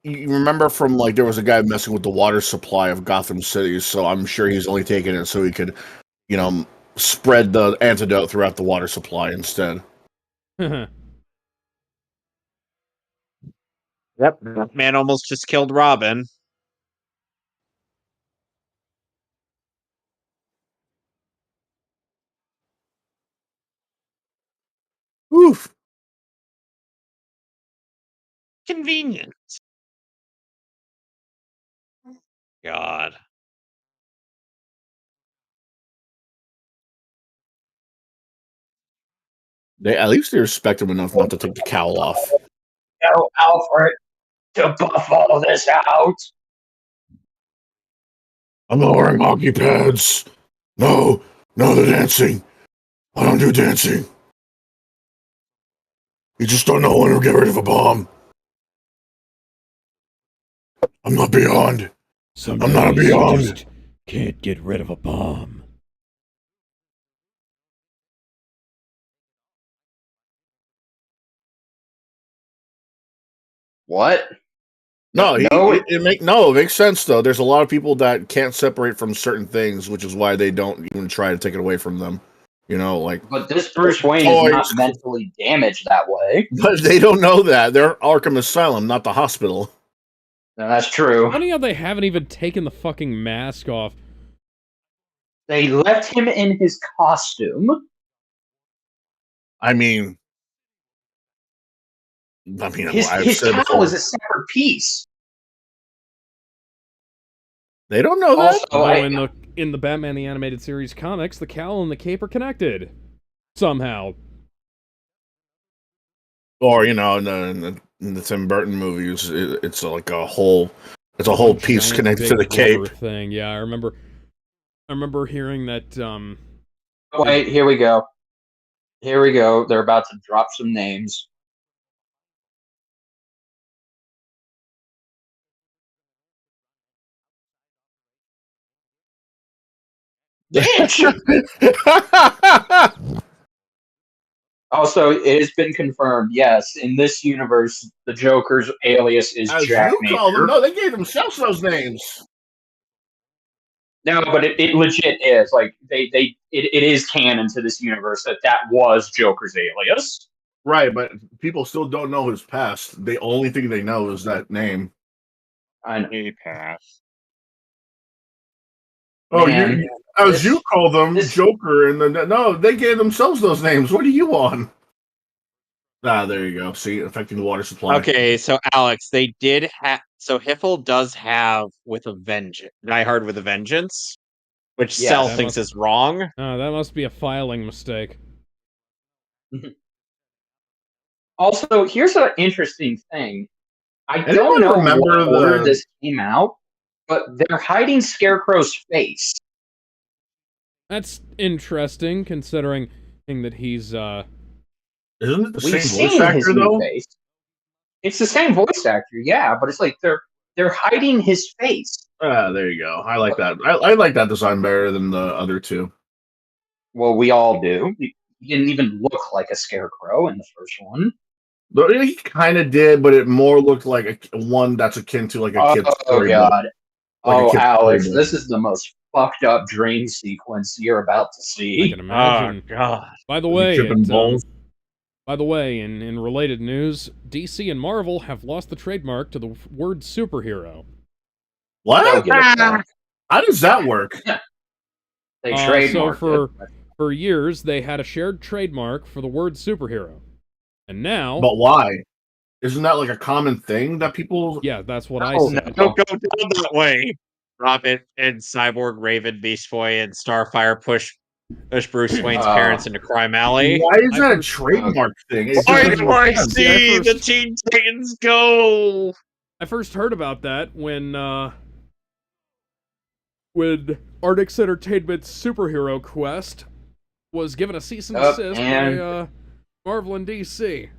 You remember from like there was a guy messing with the water supply of Gotham City, so I'm sure he's only taking it so he could, spread the antidote throughout the water supply instead. Yep. Man almost just killed Robin. Oof. Convenient. God. At least they respect him enough not to take the cowl off. Tell Alfred to buff all this out. I'm not wearing hockey pads. No, the dancing. I don't do dancing. You just don't know when to get rid of a bomb. I'm not beyond. Some I'm not a days you beyond. just can't get rid of a bomb. What? No, No, it makes sense though. There's a lot of people that can't separate from certain things, which is why they don't even try to take it away from them. You know, like but this Bruce Wayne is not toys. mentally damaged that way. But they don't know that. They're Arkham Asylum, not the hospital. No, that's true. Funny how they haven't even taken the fucking mask off. They left him in his costume. I mean, His cowl is a separate piece. They don't know that. Also, In the Batman the Animated Series comics, the cowl and the cape are connected somehow. Or in the Tim Burton movies, it's like a whole piece Giant connected to big the cape. rubber thing. Yeah, I remember hearing that. wait, here we go. They're about to drop some names. Also, it has been confirmed. Yes, in this universe, the Joker's alias is As Jack you call them, Napier. no, they gave themselves those names. No, but it legit is like it is canon to this universe that was Joker's alias. Right, but people still don't know his past. The only thing they know is that name. I know. A pass. Oh, Man, you call them this- Joker, and then no, they gave themselves those names. What are you on? Ah, there you go. See, affecting the water supply. Okay, so Alex, they did have. So Hiffle does have with a vengeance, Die Hard with a Vengeance, which Yes. Cell That thinks must- is wrong. That must be a filing mistake. Also, here's an interesting thing. I Anyone don't know remember what order the- this came out, but they're hiding Scarecrow's face. That's interesting, considering that he's Isn't it the We've same voice seen actor his new though? face. It's the same voice actor, yeah, but it's like they're hiding his face. Ah, there you go. I like that. I like that design better than the other two. Well, we all do. He didn't even look like a Scarecrow in the first one. Though he kind of did, but it more looked like one that's akin to like a kid's Oh storybook. God! Like a Oh, kid's Alex, storybook. this is the most fucked up dream sequence you're about to I see. can imagine. God. By the way, tripping balls. in related news, DC and Marvel have lost the trademark to the word superhero. What? They'll get it back. How does that work? They So trademarked it. for years they had a shared trademark for the word superhero, and now, But why? Isn't that like a common thing that people? yeah, that's what I Oh, said. Don't go down that way. Robin and Cyborg, Raven, Beast Boy, and Starfire push Bruce Wayne's parents into Crime Alley. Why is I that a first- trademark thing? It Why doesn't do make I sense. see Yeah, the first- Teen Titans go? I first heard about that when Artix Entertainment's superhero quest was given a cease and desist by Marvel and DC.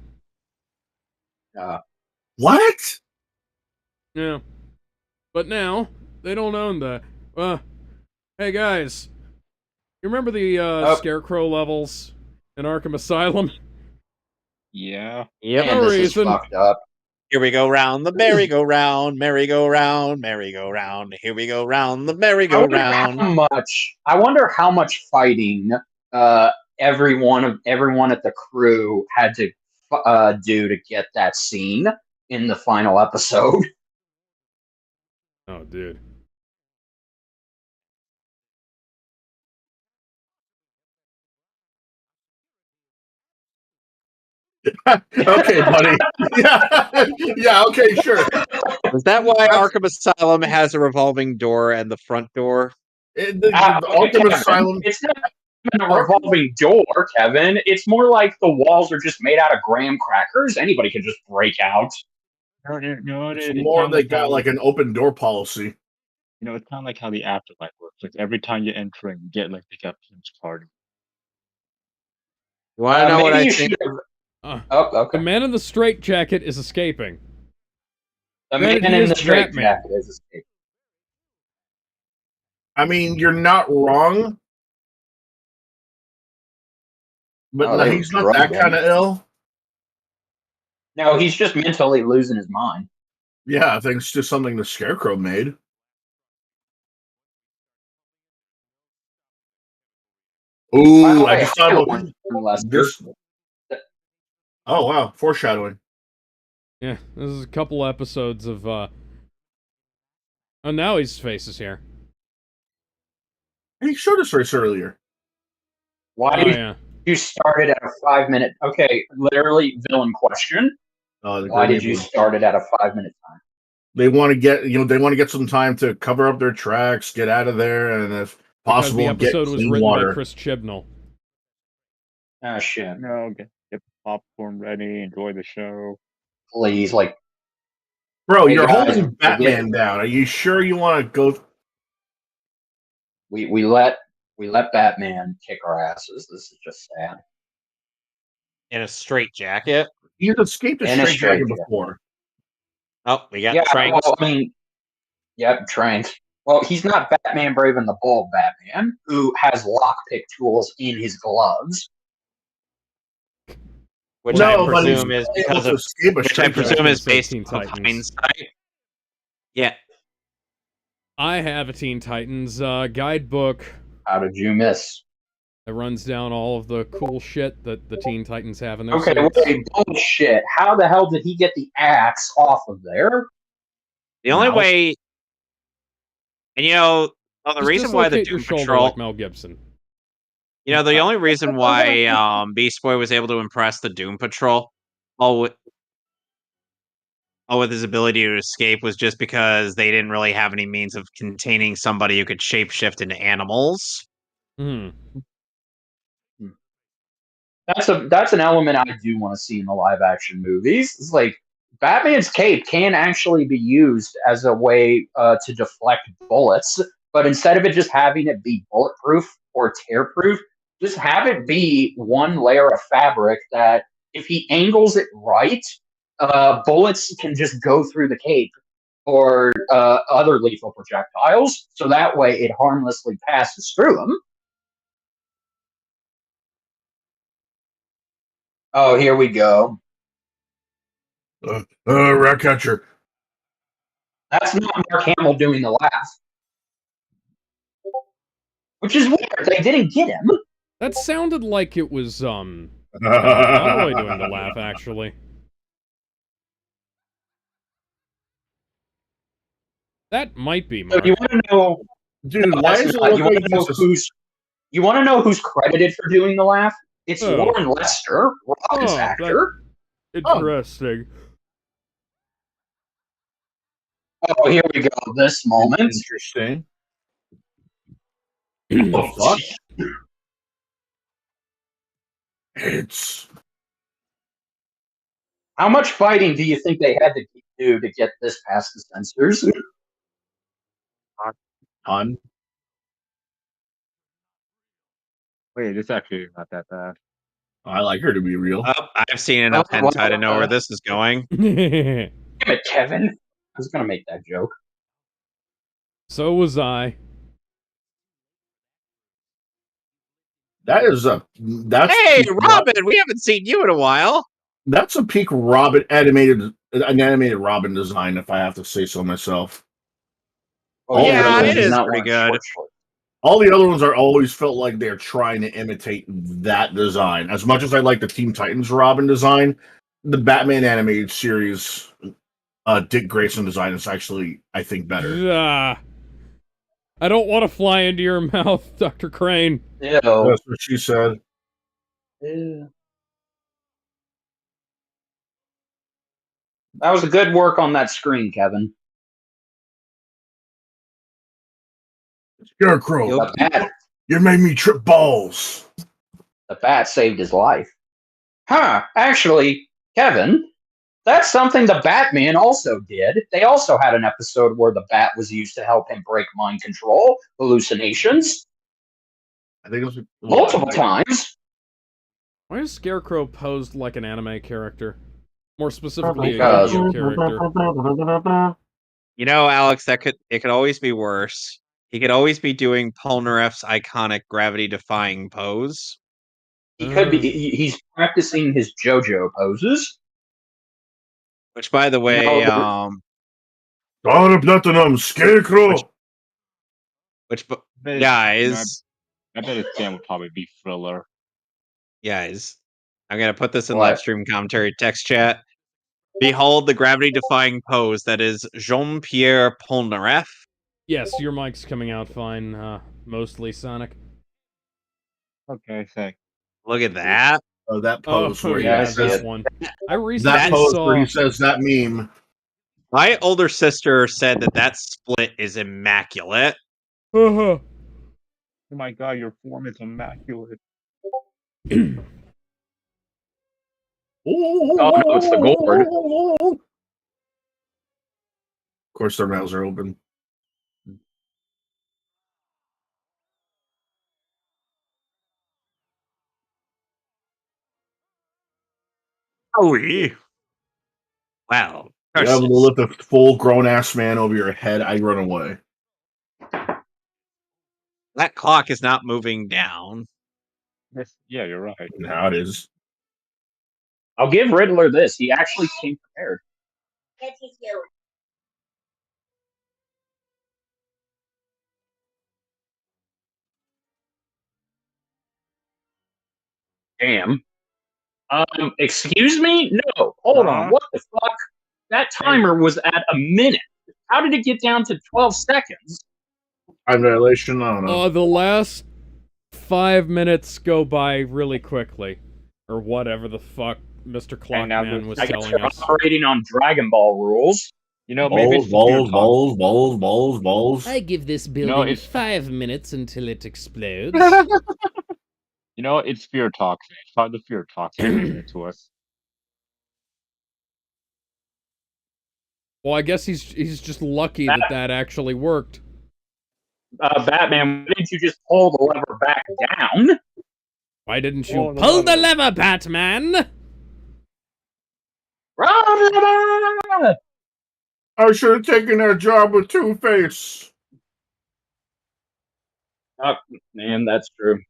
What? Yeah. But now, they don't own that. Hey guys, you remember the Scarecrow levels in Arkham Asylum? Yeah. Yep. Man, No this reason. is fucked up. Here we go round the merry-go-round, merry-go-round, merry-go-round. Here we go round the merry-go-round. I wonder how much fighting everyone at the crew had to do to get that scene in the final episode. Oh, dude. Okay, buddy. Yeah, okay, sure. Is that why Arkham Asylum has a revolving door and the front door? The Arkham Kevin, Asylum. It's not even a revolving door, Kevin. It's more like the walls are just made out of graham crackers. Anybody can just break out. It's more they got like an open door policy. You know, it's kind of like how the afterlife works. Like every time you enter in, you get like the captain's card. You want to know what Maybe I you think? should have. Uh, Oh, the okay. man in the straitjacket is escaping. The Granted, man he in is the straight Batman. jacket is escaping. I mean, you're not wrong, but Oh, no, they he's not that drugged kind him. of ill. No, he's just mentally losing his mind. Yeah, I think it's just something the Scarecrow made. Ooh, By the I way, just thought hi, about Warren Lester. this. Oh wow, foreshadowing. Yeah, this is a couple episodes of, Oh, now his face is here. He showed us race earlier. Why Oh, did yeah. you start it at a 5-minute? Okay, literally villain question. The Why Gray did you Maple. start it at a 5-minute time? They want to get, they want to get some time to cover up their tracks, get out of there, and if Because the possible, get episode was clean written by water. Chris Chibnall. Ah, shit. No, get popcorn ready, enjoy the show. Please, like, Bro, hey you're guys, holding Batman down. Are you sure you want to go? we let Batman kick our asses. This is just sad. In a straight jacket. He's escaped a In a straitjacket straitjacket. before. Oh, we got Yeah, Tranks. well, I mean, yep, Trank. Well, he's not Batman Brave and the Bold Batman, who has lockpick tools in his gloves. Which No, I but he's presume is able because to of, escape a which I I was straitjacket. presume gonna is say based Teen on Titans. hindsight. Yeah. I have a Teen Titans guidebook How did you miss? that runs down all of the cool shit that the Teen Titans have in their Okay, suits. wait, bullshit. How the hell did he get the axe off of there? The only Mouse. way, and the Just reason why the dislocate your Doom shoulder Patrol, like Mel Gibson. the only reason why Beast Boy was able to impress the Doom Patrol, all with his ability to escape, was just because they didn't really have any means of containing somebody who could shapeshift into animals. Hmm. That's an element I do want to see in the live action movies. It's like Batman's cape can actually be used as a way to deflect bullets, but instead of it just having it be bulletproof or tearproof, just have it be one layer of fabric that, if he angles it right, bullets can just go through the cape or other lethal projectiles, so that way it harmlessly passes through them. Oh, here we go. Ratcatcher. That's not Mark Hamill doing the laugh. Which is weird. They didn't get him. That sounded like it was, Conroy doing the laugh, actually. That might be So Mark. you want to know? Dude, No, why that's is it not. look You want like to know this is... who's? You want to know who's credited for doing the laugh? It's Oh. Warren Lester, Robin's Oh, actor. Interesting. Oh, here we go. This moment. Interesting. Oh, Fuck. It's... How much fighting do you think they had to do to get this past the censors? on. Wait, it's actually not that bad. I like her to be real. Oh, I've seen enough hentai to know where this is going. Damn it, Kevin. I was gonna make that joke. So was I. That's Hey, peak Robin, we haven't seen you in a while. That's a peak Robin an animated Robin design, if I have to say so myself. Oh, Oh, Yeah, yeah, it he's is not pretty wearing good. short shorts. All the other ones are always felt like they're trying to imitate that design. As much as I like the Teen Titans Robin design, the Batman animated series Dick Grayson design is actually, I think, better. I don't want to fly into your mouth, Dr. Crane. Ew. That's what she said. Ew. That was a good work on that screen, Kevin. Scarecrow, The bat, you made me trip balls. the bat saved his life. Huh, actually, Kevin, That's something the Batman also did. They also had an episode where the bat was used to help him break mind control, hallucinations, I think it was multiple times. Why is Scarecrow posed like an anime character? More specifically, Because- a Yu-Gi-Oh character. You know, Alex, it could always be worse. He could always be doing Polnareff's iconic gravity-defying pose. He could be. He's practicing his JoJo poses. Which, by the way, Dawn of Platinum, Scarecrow! guys, I bet his game would probably be Thriller. guys, I'm gonna put this in What? live stream commentary text chat. Behold the gravity-defying pose that is Jean-Pierre Polnareff. Yes, your mic's coming out fine. Mostly Sonic. Okay, thanks. Look at that. Oh, that pose Oh, where yeah, yeah, I see this it. one. I that recently pose saw. where he says that meme. My older sister said that split is immaculate. Oh my god, your form is immaculate. Oh, no, it's the gourd. Of course, their mouths are open. Oh, wow. You have to lift a full grown ass man over your head, I'd run away. That clock is not moving down. Yeah, you're right. Now it is. I'll give Riddler this. He actually came prepared. Damn. Excuse me? No. Hold on. What the fuck? That timer was at a minute. How did it get down to 12 seconds? Time dilation, I don't know. The last 5 minutes go by really quickly. Or whatever the fuck Mr. Clockman was I guess telling you're us. operating on Dragon Ball rules. You know, maybe it's Balls. I give this building No, it's- 5 minutes until it explodes. You know, it's fear toxin. It's probably the fear toxin to us. Well, I guess he's just lucky that actually worked. Batman, why didn't you just pull the lever back down? Why didn't you Pull the pull the lever. lever, Batman? I should have taken that job with Two-Face. Oh, man, that's true.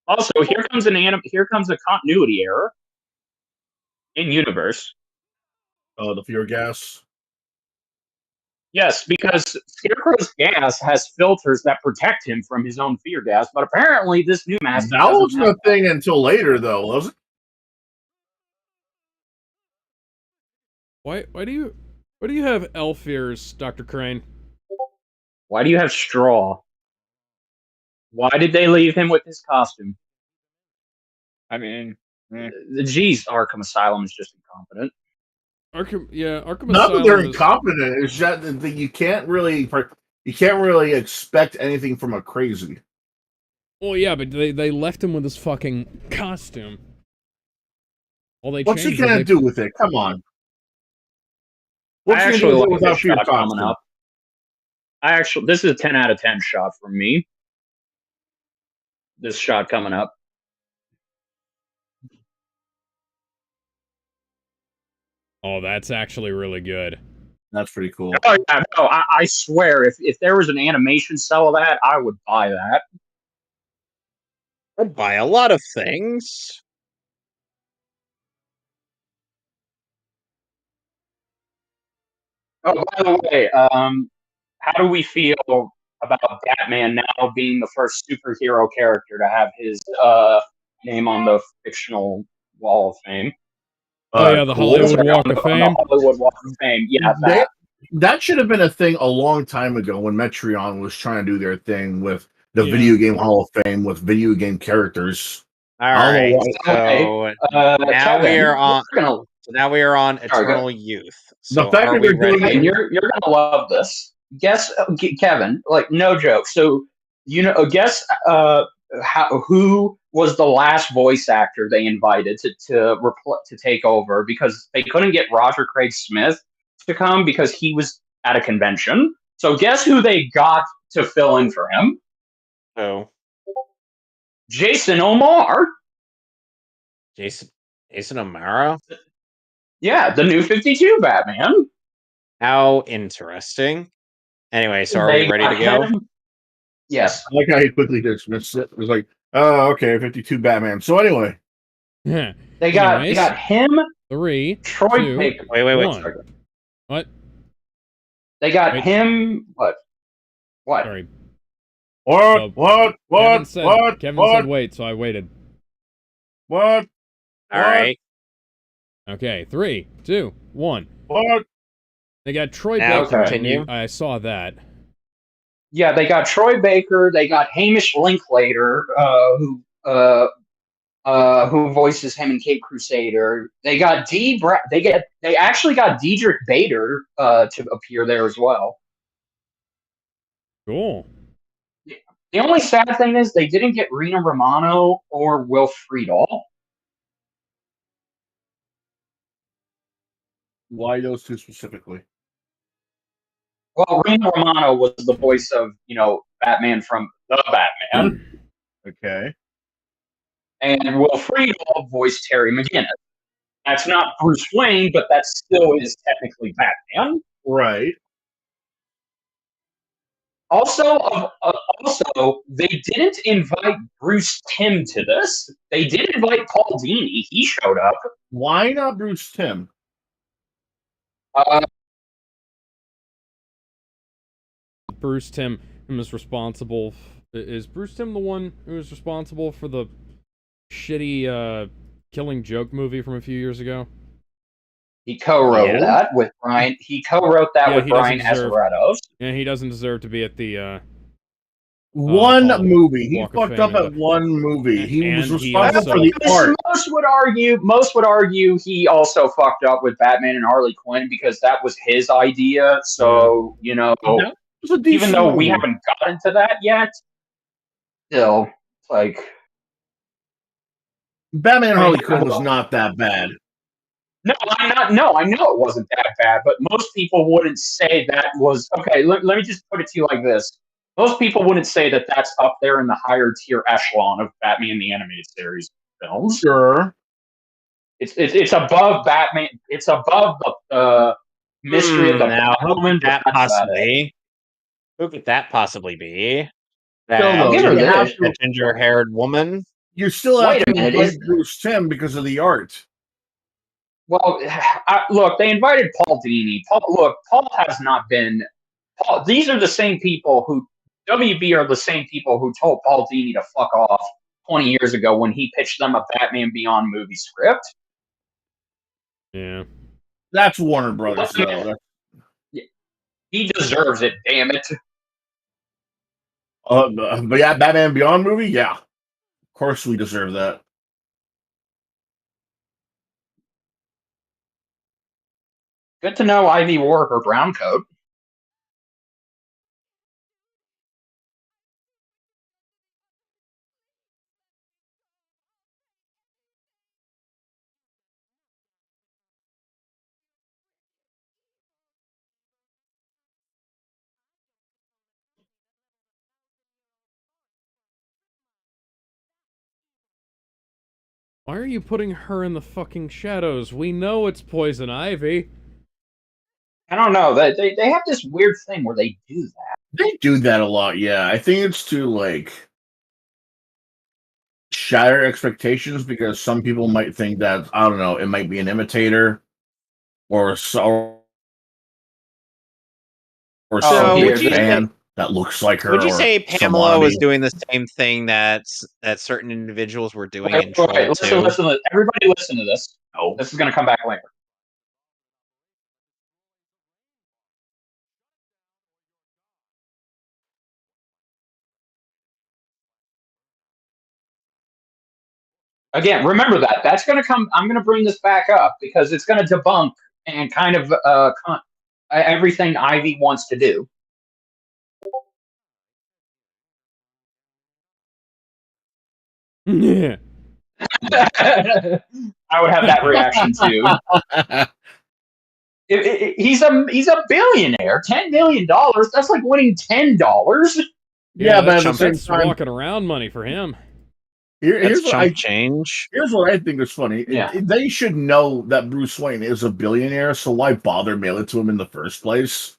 Also, here comes a continuity error in universe. Oh, the fear gas. Yes, because Scarecrow's gas has filters that protect him from his own fear gas, but apparently this new mask That doesn't wasn't have a thing until later, though, was it? Why do you have elf ears, Dr. Crane? Why do you have straw? Why did they leave him with his costume? I mean, Geez, Arkham Asylum is just incompetent. Arkham Not that Asylum they're is- incompetent. It's just that you can't really expect anything from a crazy. Well, yeah, but they left him with his fucking costume. All they What's he changed was gonna they- do with it? Come on. I What's he actually gonna do like without this your shot coming costume? up. This is a 10 out of 10 shot for me. This shot coming up. Oh, that's actually really good. That's pretty cool. Oh yeah, no, I swear, if there was an animation cell of that, I would buy that. I'd buy a lot of things. Oh, by the way, how do we feel about Batman now being the first superhero character to have his name on the fictional Wall of Fame? Oh yeah, the Hollywood Sorry, Walk on of the Fame. Hollywood Walk of Fame. Yeah, that. That should have been a thing a long time ago when Metreon was trying to do their thing with the Yeah. Video Game Hall of Fame with video game characters. All I don't right, know so now Kevin, we are on. You're gonna, Now we are on go. Eternal Youth. So The fact are that we they're doing ready? and you're gonna love this. Guess, Kevin, like no joke. So guess who was the last voice actor they invited to take over, because they couldn't get Roger Craig Smith to come because he was at a convention. So guess who they got to fill in for him? Oh, Jason O'Mara. Jason O'Mara? Yeah, the new 52 Batman. How interesting. Anyway, so are They we ready got to go? him- Yes. I like how he quickly dismissed it. It was like, oh, okay, 52 Batman. So anyway, They got Anyways, him, 3, Troy 2, Baker. Wait. 1. What? They got Wait. him. What? Sorry. what? Kevin said wait, so I waited. What? All right. Okay, 3, 2, 1. What? They got Troy Now Baker. continue. I saw that. Yeah, they got Troy Baker. They got Hamish Linklater, who voices him in Cape Crusader. They got they actually got Diedrich Bader to appear there as well. Cool. The only sad thing is they didn't get Rena Romano or Will Friedle. Why those two specifically? Well, Rena Romano was the voice of, Batman from The Batman, Okay. and Will Friedle voiced Terry McGinnis. That's not Bruce Wayne, but that still is technically Batman. Right. Also, they didn't invite Bruce Timm to this. They did invite Paul Dini. He showed up. Why not Bruce Timm? Bruce Timm is responsible. Is Bruce Timm the one who was responsible for the shitty Killing Joke movie from a few years ago? He co-wrote Yeah. that with Brian. He co-wrote that Yeah, with he doesn't Brian deserve- Azzarello. Yeah, he doesn't deserve to be at the One Hall- movie. He Walk of fucked Fame up at and one movie. He was and he responsible for also- the art. Most would argue he also fucked up with Batman and Harley Quinn because that was his idea. So, That was a even decent though we movie. haven't gotten to that yet, still, it's like, Batman and Harley Quinn was not that bad. no, I know it wasn't that bad, but most people wouldn't say that was okay. Let me just put it to you like this: most people wouldn't say that that's up there in the higher tier echelon of Batman the Animated Series films. Sure. It's above Batman. It's above the mystery of the Now, Batwoman. who could that possibly be? Still, give her you have this. to- ginger-haired woman. You still have Wait to a minute, invite is- Bruce Timm because of the art. Well, look, they invited Paul Dini. Paul has not been. These are the same people who WB are the same people who told Paul Dini to fuck off 20 years ago when he pitched them a Batman Beyond movie script. Yeah. That's Warner Brothers, though. He deserves it, damn it. But yeah, Batman Beyond movie, yeah. Of course we deserve that. Good to know Ivy wore her brown coat. Why are you putting her in the fucking shadows? We know it's Poison Ivy. I don't know. They have this weird thing where they do that. They do that a lot, yeah. I think it's to, like, shatter expectations because some people might think that, I don't know, it might be an imitator or So, some would you fan that looks like her. Would you or say some Pamela was wannabe. doing the same thing that certain individuals were doing in Wait, Troll 2? listen, everybody listen to this. No. This is going to come back later. Again, remember that. That's going to come. I'm going to bring this back up because it's going to debunk and kind of everything Ivy wants to do. Yeah. I would have that reaction too. He's a billionaire. $10 million. That's like winning $10. Yeah, but at the that's, same that's time, walking around money for him. here's That's what chump change. here's what I think is funny. Yeah. They should know that Bruce Wayne is a billionaire, so why bother mail it to him in the first place?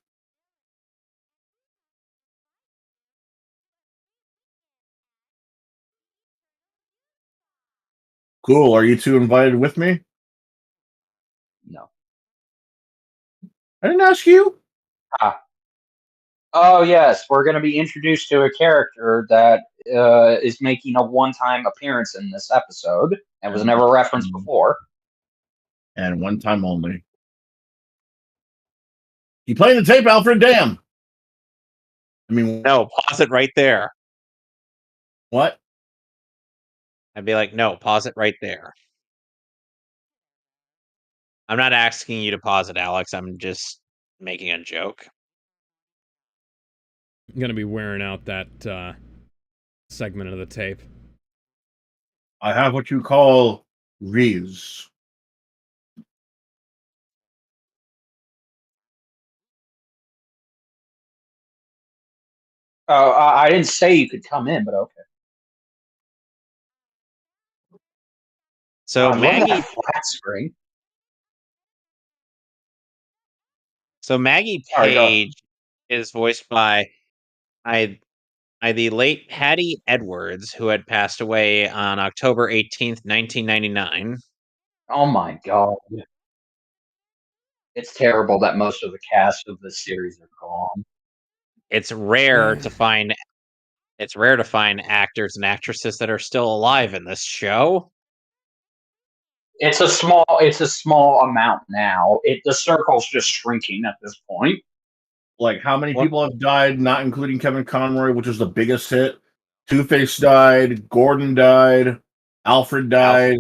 Cool. Are you two invited with me? No. I didn't ask you. Oh yes, we're going to be introduced to a character that is making a one-time appearance in this episode and was never referenced before. And one time only. You playing the tape, Alfred? Damn. I mean, No, pause it right there. what? I'd be like, no, pause it right there. I'm not asking you to pause it, Alex. I'm just making a joke. I'm gonna be wearing out that segment of the tape. I have what you call Riz. Oh, I didn't say you could come in, but okay. So I love Maggie, that flat screen. so Maggie Sorry, go. Page is voiced by the late Patty Edwards, who had passed away on October 18th, 1999. Oh my god. It's terrible that most of the cast of this series are gone. It's rare to find actors and actresses that are still alive in this show. It's a small amount now. The circle's just shrinking at this point. Like, how many What? people have died, not including Kevin Conroy, which was the biggest hit? Two-Face died, Gordon died, Alfred died.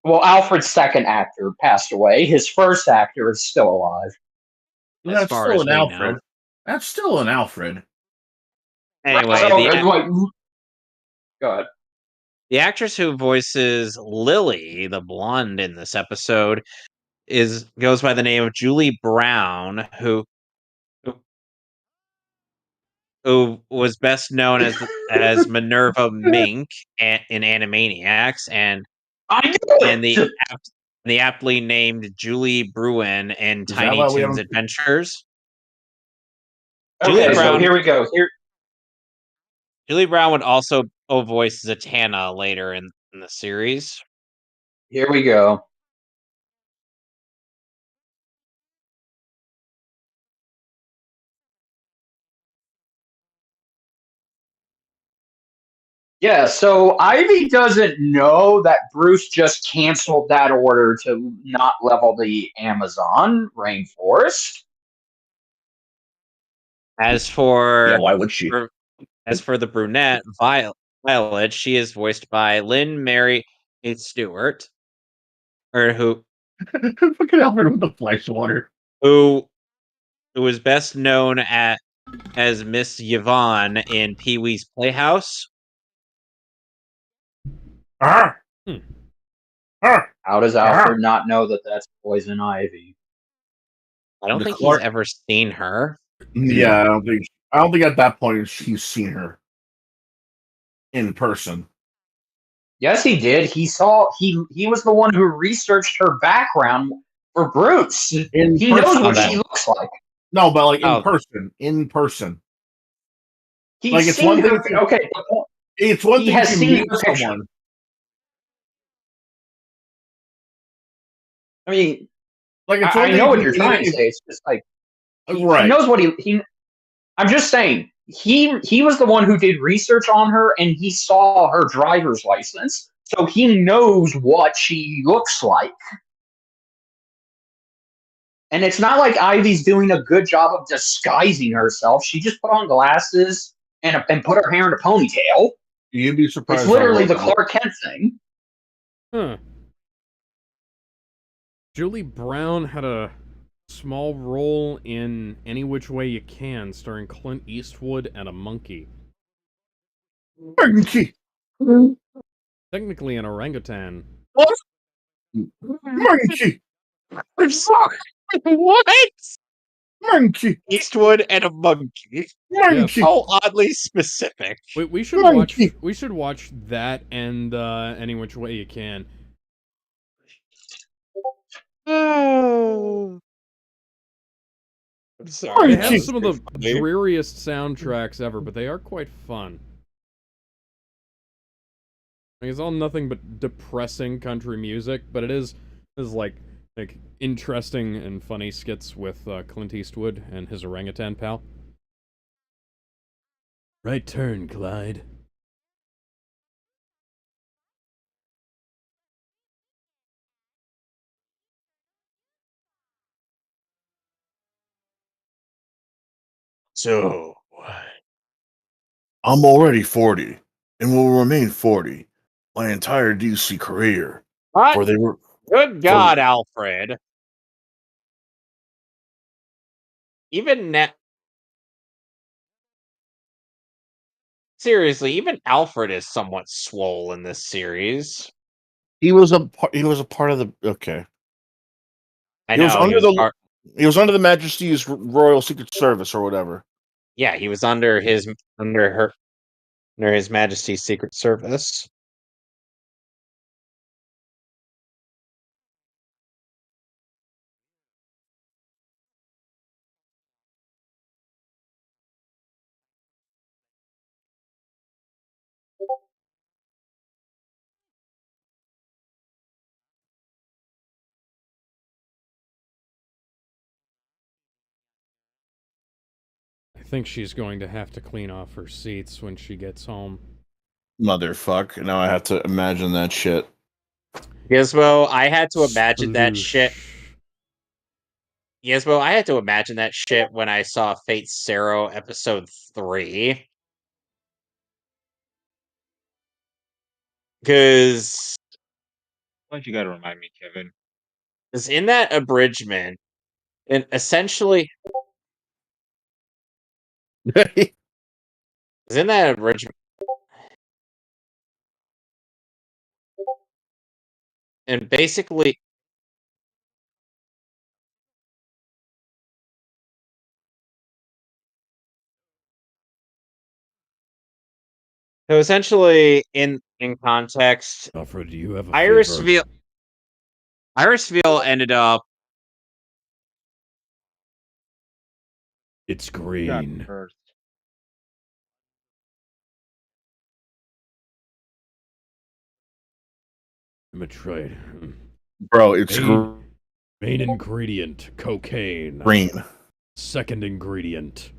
Well, Alfred's second actor passed away. His first actor is still alive. As That's far still as an we Alfred. know. That's still an Alfred. Anyway, So, go ahead. the actress who voices Lily, the blonde in this episode, goes by the name of Julie Brown, who was best known as Minerva Mink in Animaniacs, and I knew it! the aptly named Julie Bruin in that Tiny why we Toons haven't- Adventures. Okay, Julie so Brown- here we go. Julie Brown would also voice Zatanna later in the series. Here we go. Yeah, so Ivy doesn't know that Bruce just canceled that order to not level the Amazon rainforest. As for Yeah, why would she? As for the brunette, Violet, she is voiced by Lynn Mary Stewart, or who Fucking Alfred with the flesh water. who was best known as Miss Yvonne in Pee Wee's Playhouse. Ah! Ah! How does Alfred not know that that's Poison Ivy? I don't The think Clark- he's ever seen her. Yeah, I don't think at that point he's seen her in person. Yes, he did. He was the one who researched her background for Bruce. He knows what she looks like. No, but like Oh. in person. He's Like, it's seen one her. thing- Okay, It's one He thing has to seen meet her picture. someone. I mean, Like, it's one I thing know what to you're meet- trying to say. It's just like he Right. knows what he. I'm just saying he was the one who did research on her, and he saw her driver's license, so he knows what she looks like. And it's not like Ivy's doing a good job of disguising herself. She just put on glasses and put her hair in a ponytail. You'd be surprised. It's how literally well the Clark Kent thing. Huh. Julie Brown had a small role in Any Which Way You Can, starring Clint Eastwood and a monkey. Monkey. Technically an orangutan. What? Monkey. I'm sorry. What? Monkey. Eastwood and a monkey. Monkey. How oddly specific. We should Monkey. watch. We should watch that and Any Which Way You Can. I'm sorry. They Monkey. have some of the Funny. dreariest soundtracks ever, but they are quite fun. Like, it's all nothing but depressing country music, but it is like interesting and funny skits with Clint Eastwood and his orangutan pal. Right turn, Clyde. So, I'm already 40 and will remain 40 my entire DC career. what? For they were Good God, Alfred. Even now. Seriously, even Alfred is somewhat swole in this series. he was a part of the okay. I He was know. under he was under the Majesty's Royal Secret Service or whatever. Yeah, he was under his Majesty's Secret Service. I think she's going to have to clean off her seats when she gets home. Motherfuck. Now I have to imagine that shit. Gizmo, I had to imagine that Sploosh. shit. Gizmo, I had to imagine that shit when I saw Fate Zero episode 3. Because Why'd you gotta remind me, Kevin? in that abridgment, and essentially is in that abridgment, and basically so essentially in context, Alfred, do you have a Irisville ended up It's God, green. first. I'm a trade. Bro, it's Main ingredient, cocaine. green. Second ingredient,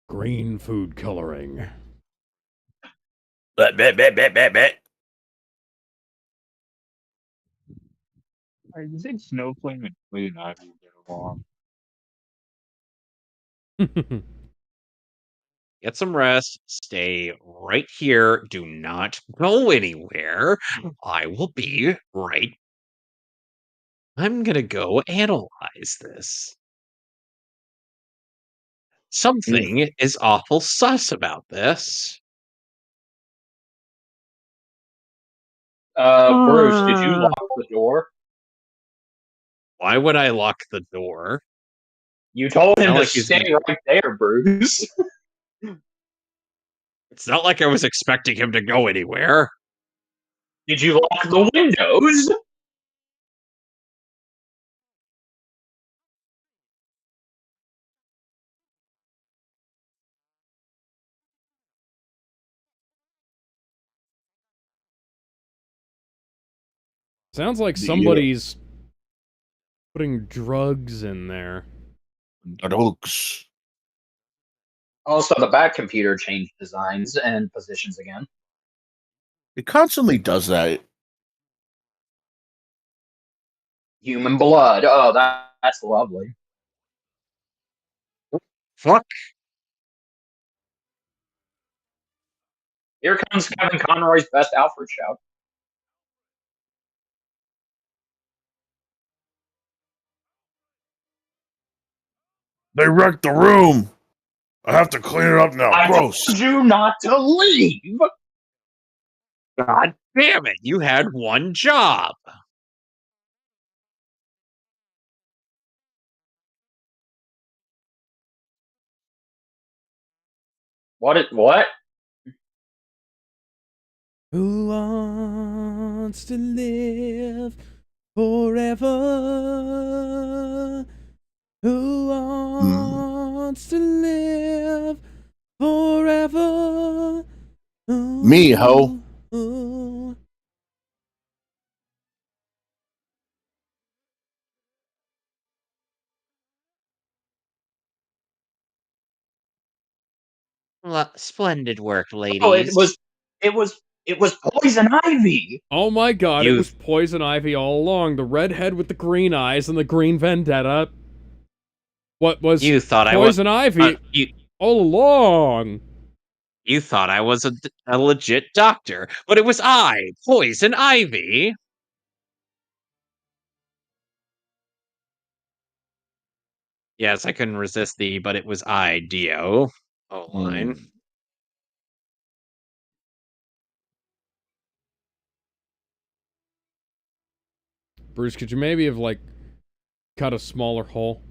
green food coloring. Bet. You think Snowflame and Poison Ivy will get along? get some rest, stay right here, do not go anywhere. I will be right. I'm gonna go analyze this. Something is awful sus about this. Bruce, did you lock the door? Why would I lock the door? You told him Not to like he's stay right there, Bruce. It's not like I was expecting him to go anywhere. Did you lock the windows? Sounds like somebody's putting drugs in there. Drugs. Also, the back computer changed designs and positions again. It constantly does that. Human blood. Oh, that's lovely. Fuck. Here comes Kevin Conroy's best Alfred shout. They wrecked the room. I have to clean it up now. I Gross. told you not to leave. God damn it! You had one job. What? Who wants to live forever? Who wants to live forever? Me, ho. Ooh. Splendid work, ladies. Oh, it was Poison Ivy. Oh my god, it You- was Poison Ivy all along. The redhead with the green eyes and the green vendetta. What was You thought Poison Ivy all along? You thought I was a legit doctor, but it was I, Poison Ivy. Yes, I couldn't resist the but it was I, Dio. Oh, line. Bruce, could you maybe have, like, cut a smaller hole?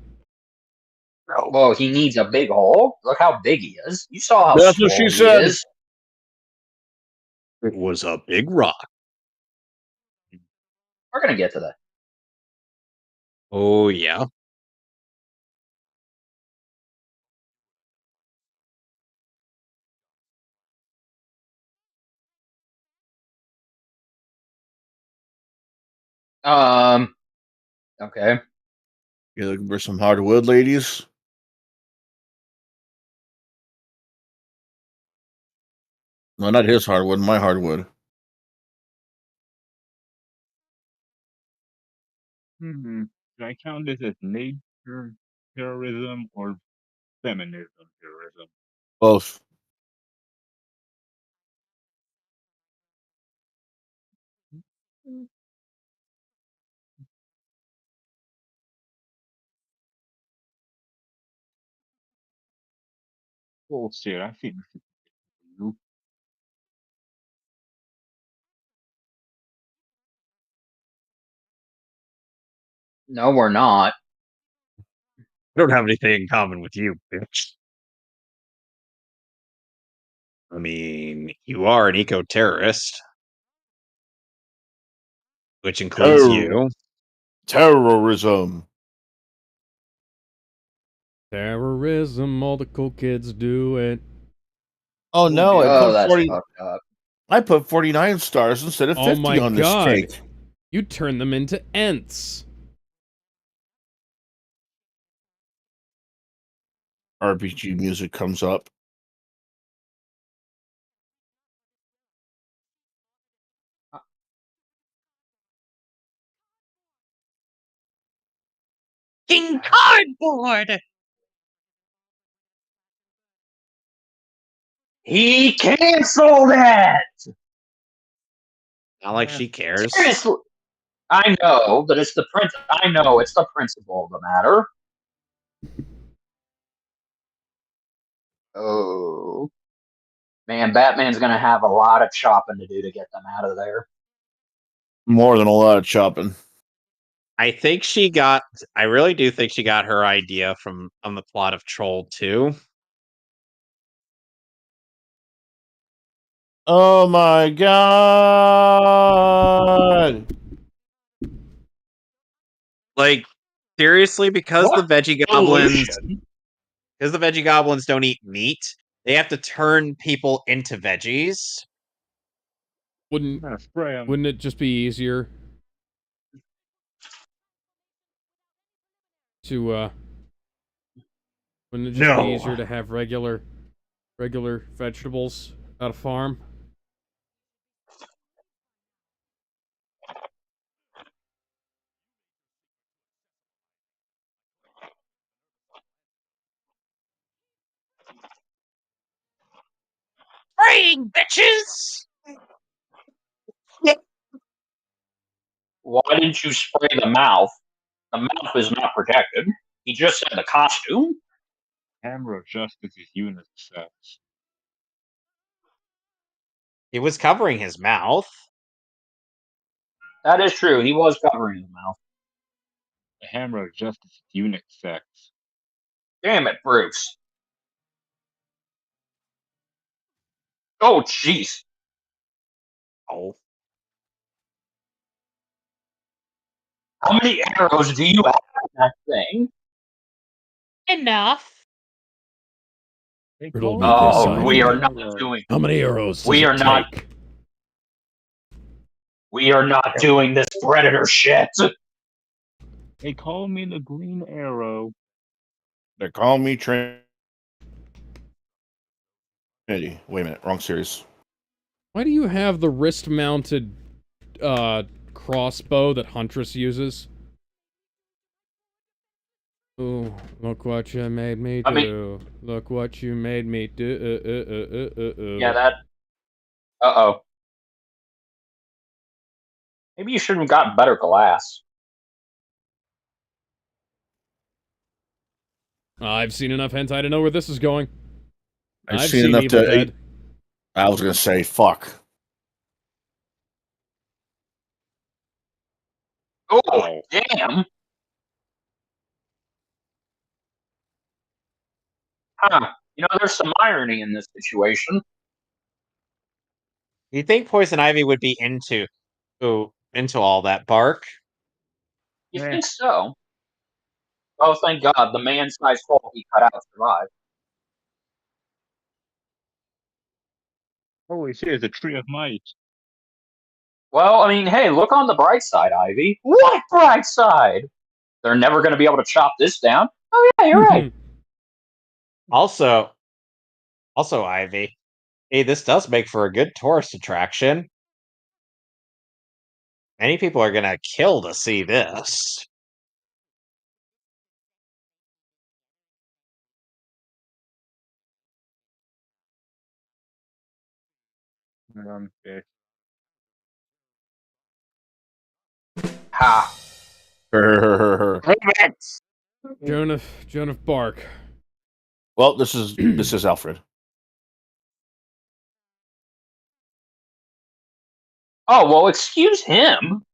Well, he needs a big hole. Look how big he is. You saw how That's what small she he said. is. It was a big rock. We're gonna get to that. Oh, yeah. Okay. You looking for some hardwood, ladies? No, not his hardwood, my hardwood. Should I count this as nature terrorism or feminism terrorism? Both. Bullshit, I think you. No, we're not. I don't have anything in common with you, bitch. I mean, you are an eco-terrorist, which includes you. Terrorism. Terrorism, all the cool kids do it. Oh no, Oh, that's fucked up. I put 49 stars instead of 50 Oh my on this god. cake. You turn them into Ents. RPG music comes up. King Cardboard! He canceled it. Not like she cares. Seriously, I know, but it's the I know it's the principle of the matter. Oh man, Batman's gonna have a lot of chopping to do to get them out of there. More than a lot of chopping. I really do think she got her idea on the plot of Troll 2. Oh my god! Like, seriously, because What the veggie goblins solution? don't eat meat, they have to turn people into veggies. Wouldn't I'm gonna spray him. wouldn't it just be easier to wouldn't it just be No. easier to have regular vegetables at a farm? Spraying bitches! Why didn't you spray the mouth? The mouth is not protected. He just said the costume. Hammer of Justice is unisex. He was covering his mouth. That is true. He was covering his mouth. The hammer of justice is unisex. Damn it, Bruce. Oh, jeez. Oh. How many arrows do you have in that thing? Enough. They Riddle call me me this, Oh, Ivy. we are green not arrow. doing. How many arrows does We it are not- take? We are not doing this predator shit. They call me the green arrow. They call me Trinity. Wait a minute, wrong series. Why do you have the wrist-mounted crossbow that Huntress uses? Ooh, look what you made me I mean- do. Look what you made me do. Yeah, that. Uh-oh. Maybe you should have gotten better glass. I've seen enough hentai to know where this is going. I've I've seen seen enough Evil to- Dead. I was gonna say fuck. Oh, damn. Huh. You know, there's some irony in this situation. You think Poison Ivy would be into all that bark? You Eh. think so? Oh, thank God. The man-sized hole he cut out survived. Holy shit, it's a tree of might. Well, I mean, hey, look on the bright side, Ivy. What bright side? They're never going to be able to chop this down. Oh, yeah, you're right. Also, Ivy. Hey, this does make for a good tourist attraction. Many people are gonna kill to see this. Fish. Ha. Joan of Bark. Well, this is Alfred. Oh, well, excuse him.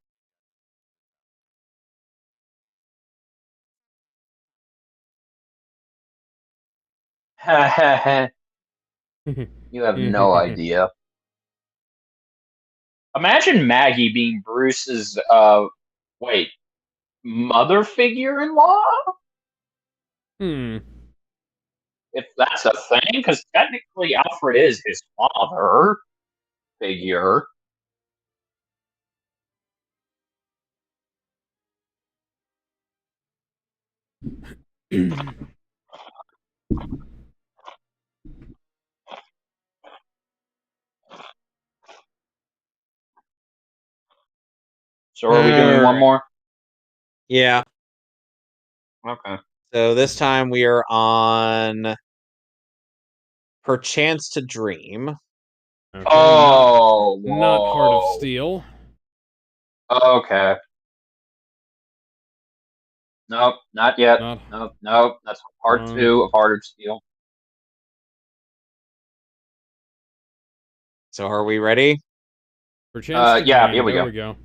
You have no idea. Imagine Maggie being Bruce's, wait, mother figure-in-law? Hmm. If that's a thing, because technically Alfred is his father figure. So are we doing one Alright. more? Yeah. Okay. So this time we are on Perchance to Dream. Okay, Oh, not Heart of whoa. Steel. Okay. Nope, not yet. Not Nope. That's part 2 of Heart of Steel. So are we ready? Perchance to yeah, Dream. here we There go. we go.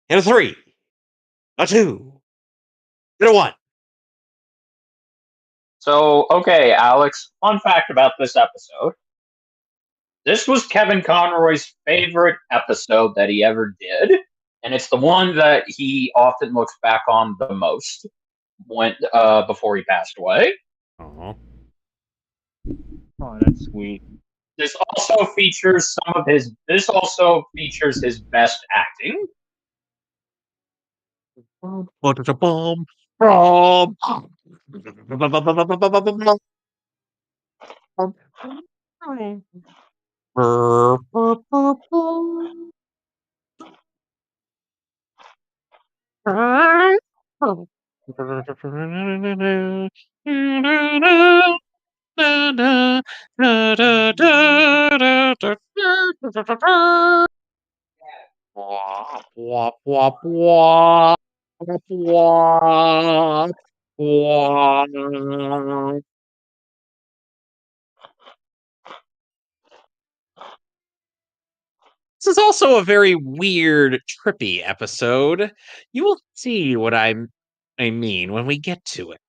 In a 3, a 2, and a 1. So, okay, Alex, fun fact about this episode. This was Kevin Conroy's favorite episode that he ever did, and it's the one that he often looks back on the most when before he passed away. Aw. Oh, that's sweet. This also features his best acting. What is a bomb? Bomb. Wop, wop, wop, wop. Wop, wop. This is also a very weird, trippy episode. You will see what I mean when we get to it.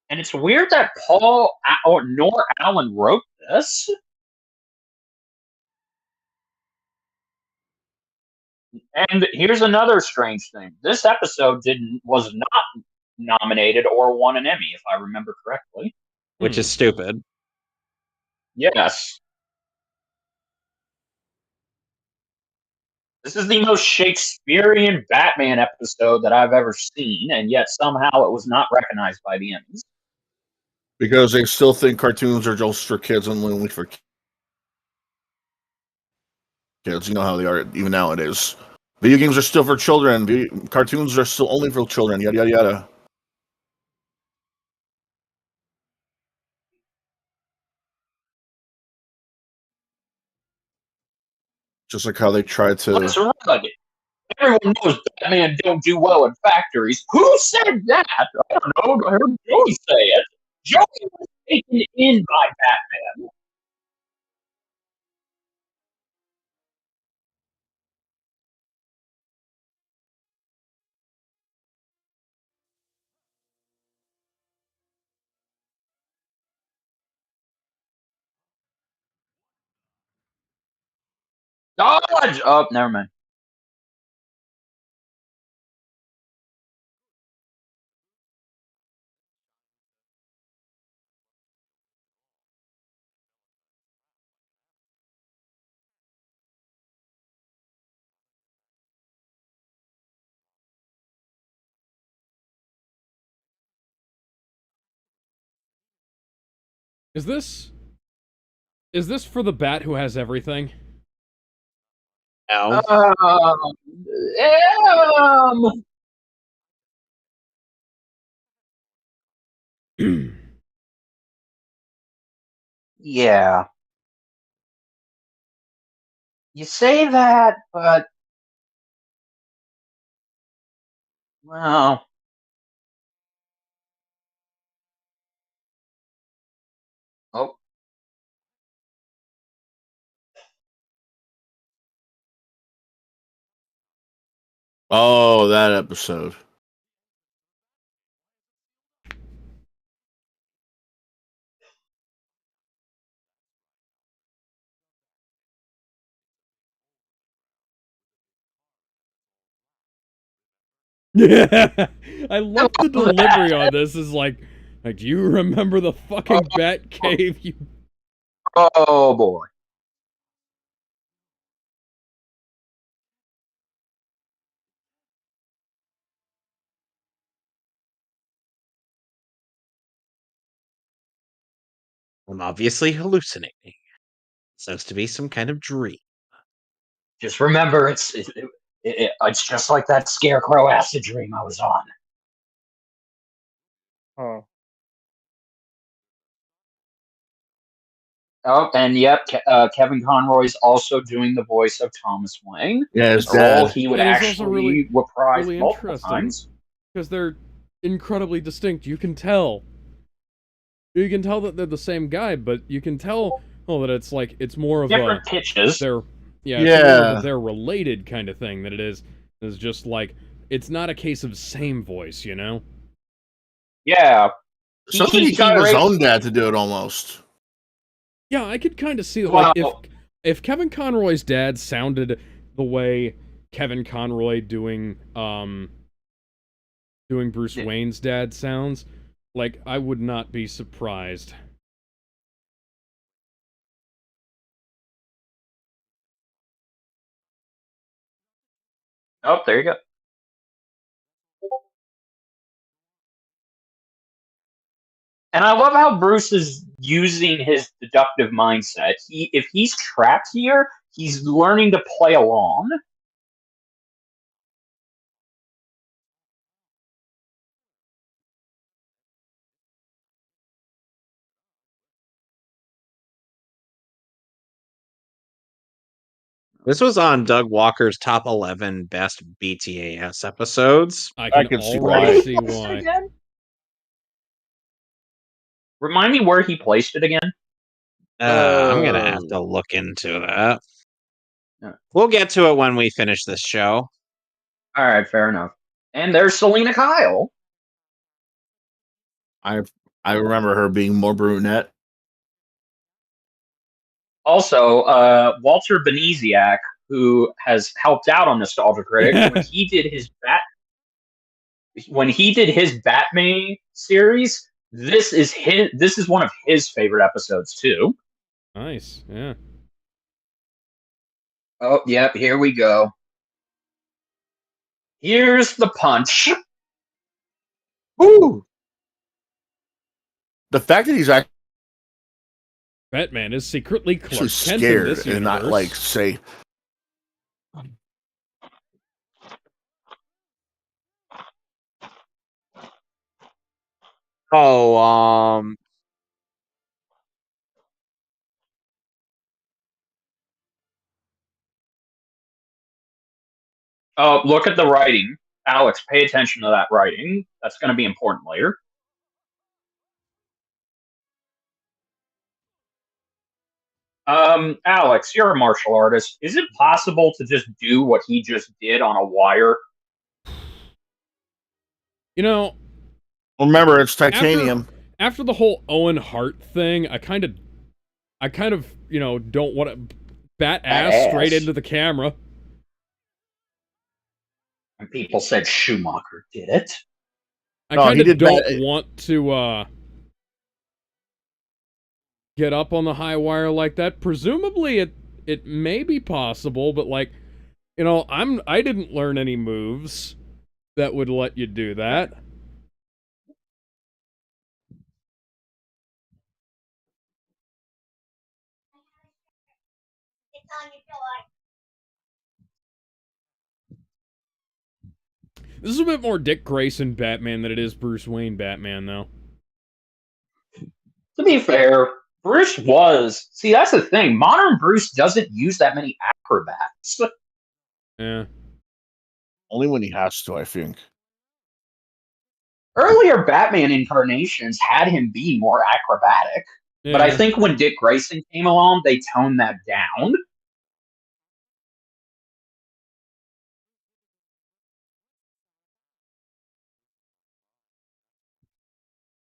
And it's weird that Paul or nor Alan wrote this. And here's another strange thing: this episode was not nominated or won an Emmy, if I remember correctly. Which is stupid. Yes. This is the most Shakespearean Batman episode that I've ever seen, and yet somehow it was not recognized by the Emmys. Because they still think cartoons are just for kids and only for kids. You know how they are even nowadays. Video games are still for children. Cartoons are still only for children. Yada yada yada. Just like how they try to. That's right. Everyone knows Batman don't do well in factories. Who said that? I don't know. I heard Joey say it. Joey was taken in by Batman. Dodge! Oh, never mind. Is this for the bat who has everything? No. Yeah. You say that, but well, oh, Oh, that episode. Yeah, I love the delivery on this. Is like, do you remember the fucking bat cave? You oh boy. I'm obviously hallucinating. Supposed to be some kind of dream. Just remember, it's just like that Scarecrow acid dream I was on. Oh, Oh, and yep, Kevin Conroy's also doing the voice of Thomas Wayne. Yeah, his A role dad. he would That is also actually really- reprise really multiple interesting. times. because they're incredibly distinct. You can tell. You can tell that they're the same guy, but you can tell that it's more of Different pitches. they're it's more of Yeah. a they're related kind of thing than it is just like it's not a case of same voice, you know? Yeah. Something he got his own dad to do it almost. Yeah, I could kind of see that. Well- Like if Kevin Conroy's dad sounded the way Kevin Conroy doing Bruce Wayne's dad sounds, like I would not be surprised. Oh, there you go. And I love how Bruce is using his deductive mindset. If he's trapped here, he's learning to play along. This was on Doug Walker's top 11 best BTAS episodes. I can see already why. see why. Again? Remind me where he placed it again. I'm gonna have to look into that. We'll get to it when we finish this show. All right, fair enough. And there's Selena Kyle. I remember her being more brunette. Also, Walter Beneziak, who has helped out on Nostalgia Critic when he did his Batman series. This is one of his favorite episodes too. Nice, yeah. Oh, yep, here we go. Here's the punch. Woo! The fact that he's actually Batman is secretly Clark Kent in scared this and not universe. like say, Oh, Oh, look at the writing. Alex, pay attention to that writing. That's going to be important later. Alex, you're a martial artist. Is it possible to just do what he just did on a wire? You know, remember it's titanium. after the whole Owen Hart thing, I kind of, don't want to bat ass straight into the camera. And people said Schumacher did it. I No, he kind of did don't bat- want to get up on the high wire like that. Presumably, it may be possible, but like, I didn't learn any moves that would let you do that. This is a bit more Dick Grayson Batman than it is Bruce Wayne Batman, though. To be fair, Bruce was. See, that's the thing. Modern Bruce doesn't use that many acrobats. Yeah. Only when he has to, I think. Earlier Batman incarnations had him be more acrobatic. Yeah. But I think when Dick Grayson came along, they toned that down.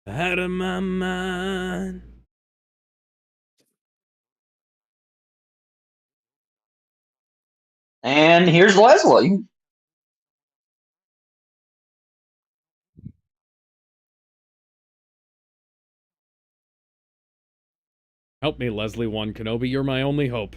Out of my mind. And here's Leslie. Help me, Leslie One Kenobi. You're my only hope.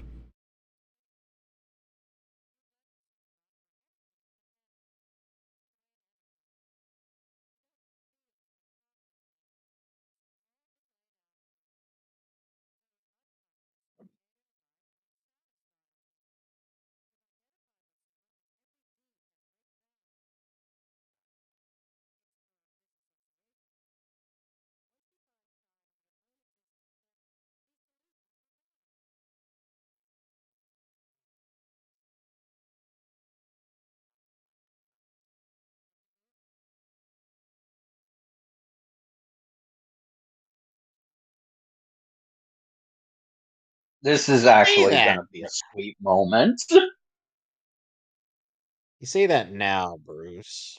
This is actually that. going to be a sweet moment. You say that now, Bruce.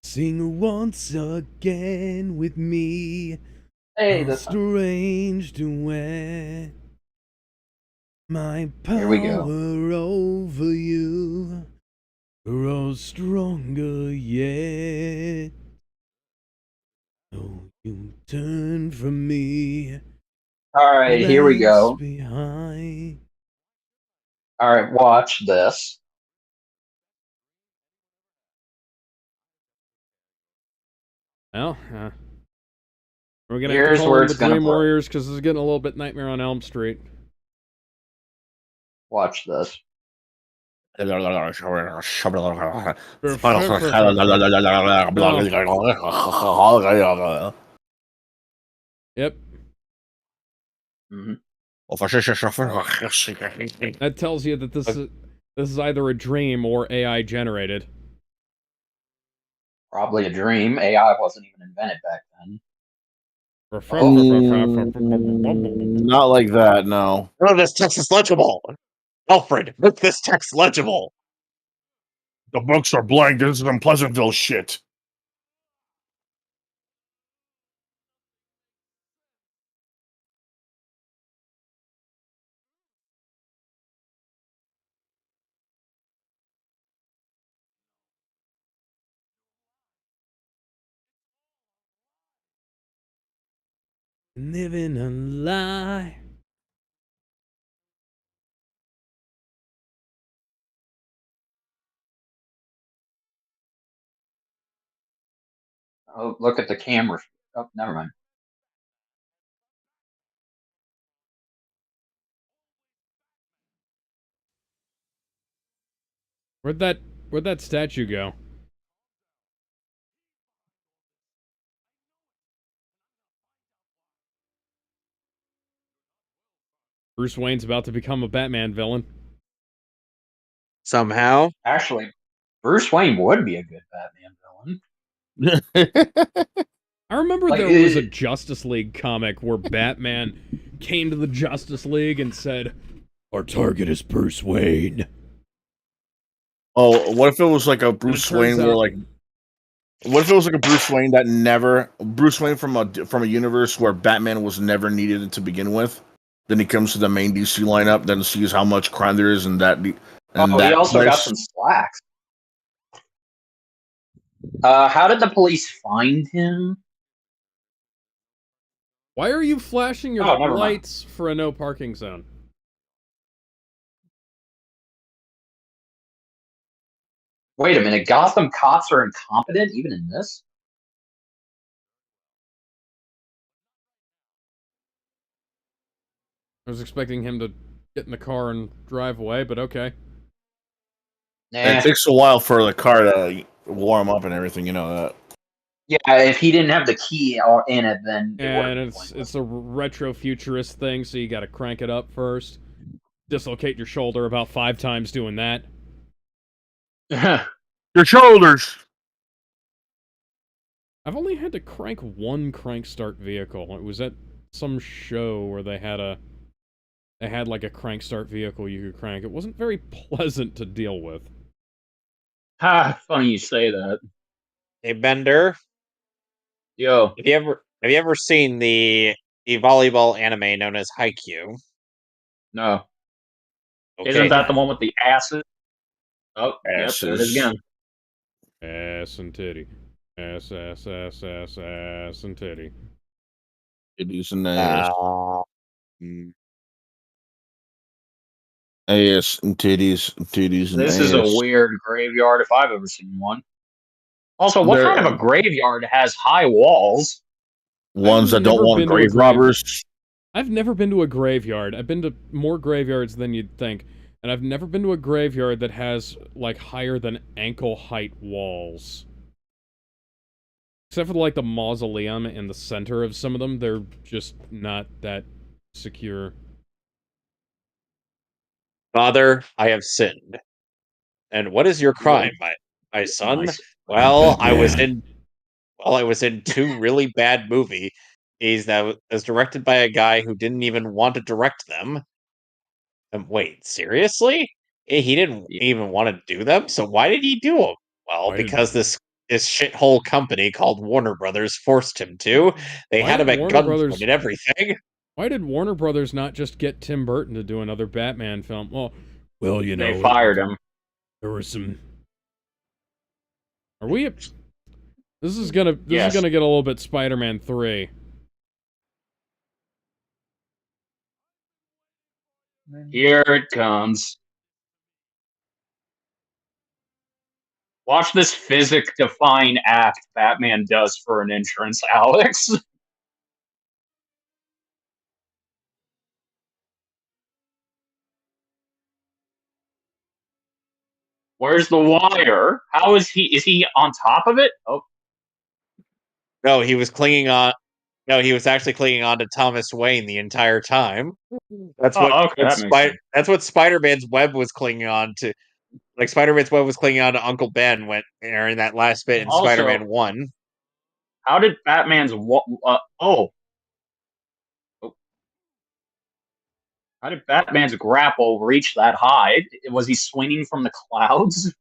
Sing once again with me. Hey, A this strange duet. My Here we power go. over you grows stronger yet. Oh, you turn from me. All right, here we go. left behind. All right, watch this. Well, we're gonna have to Here's call where them it's the gonna Dream break. Warriors because this is getting a little bit Nightmare on Elm Street. Watch this. Yep. Mhm. That tells you that this is either a dream or AI generated. Probably a dream. AI wasn't even invented back then. Not like that, no. None of this text is legible. Alfred, make this text legible. The books are blank. This is some Pleasantville shit. Living a lie. Oh, look at the camera. Oh, never mind. Where'd that statue go? Bruce Wayne's about to become a Batman villain. Somehow. Actually, Bruce Wayne would be a good Batman villain. I remember Like, there was a Justice League comic where Batman came to the Justice League and said, Our target is Bruce Wayne. Oh, what if it was like a Bruce turns Wayne where out- like what if it was like a Bruce Wayne that never Bruce Wayne from a universe where Batman was never needed to begin with? Then he comes to the main DC lineup, then sees how much crime there is in that. And he also got some slacks. How did the police find him? why are you flashing your Oh, never mind. lights for a no parking zone? Wait a minute, Gotham cops are incompetent even in this? I was expecting him to get in the car and drive away, but okay. And it takes a while for the car to warm up and everything, you know that. Yeah, if he didn't have the key in it, then it And would've been it's a retro futurist thing, so you gotta crank it up first. Dislocate your shoulder about 5 times doing that. pointless. Your shoulders. I've only had to crank one crank start vehicle. It was at some show where they had like a crank start vehicle you could crank. It wasn't very pleasant to deal with. Ha, funny you say that. Hey, Bender, Yo, have you ever seen the volleyball anime known as Haikyuu? no. Okay. Isn't that the one with the asses? Oh, yep, there it is Asses. again. Ass and titty. Ass, ass, ass, ass, ass and titty. Titties and ass. mm, Ass and titties and This ass. is a weird graveyard if I've ever seen one. Also, what There- kind of a graveyard has high walls? Ones I've that don't never want been to a grave robbers. I've never been to a graveyard. I've been to more graveyards than you'd think. And I've never been to a graveyard that has, like, higher than ankle height walls. Except for, like, the mausoleum in the center of some of them. They're just not that secure. Father, I have sinned. And what is your crime, my son? Nice. Well, I was Batman. in 2 really bad movies that was directed by a guy who didn't even want to direct them. Wait, seriously? He didn't even want to do them? So why did he do them? Well, Why did- because this shithole company called Warner Brothers forced him to. They Why had him did at Warner gunpoint Brothers- and everything. Why did Warner Brothers not just get Tim Burton to do another Batman film? Well, you know, They fired him. there was some. Are we... This is gonna Yes. get a little bit Spider-Man 3. Here it comes. Watch this physics-defying act Batman does for an entrance, Alex. Where's the wire? How is he? Is he on top of it? Oh, No, he was clinging on. No, he was actually clinging on to Thomas Wayne the entire time. That's Oh, what, okay, that makes sense. that's what Spider-Man's web was clinging on to. Like Spider-Man's web was clinging on to Uncle Ben when in that last bit in Also- Spider-Man 1. How did Batman's How did Batman's grapple reach that high? Was he swinging from the clouds?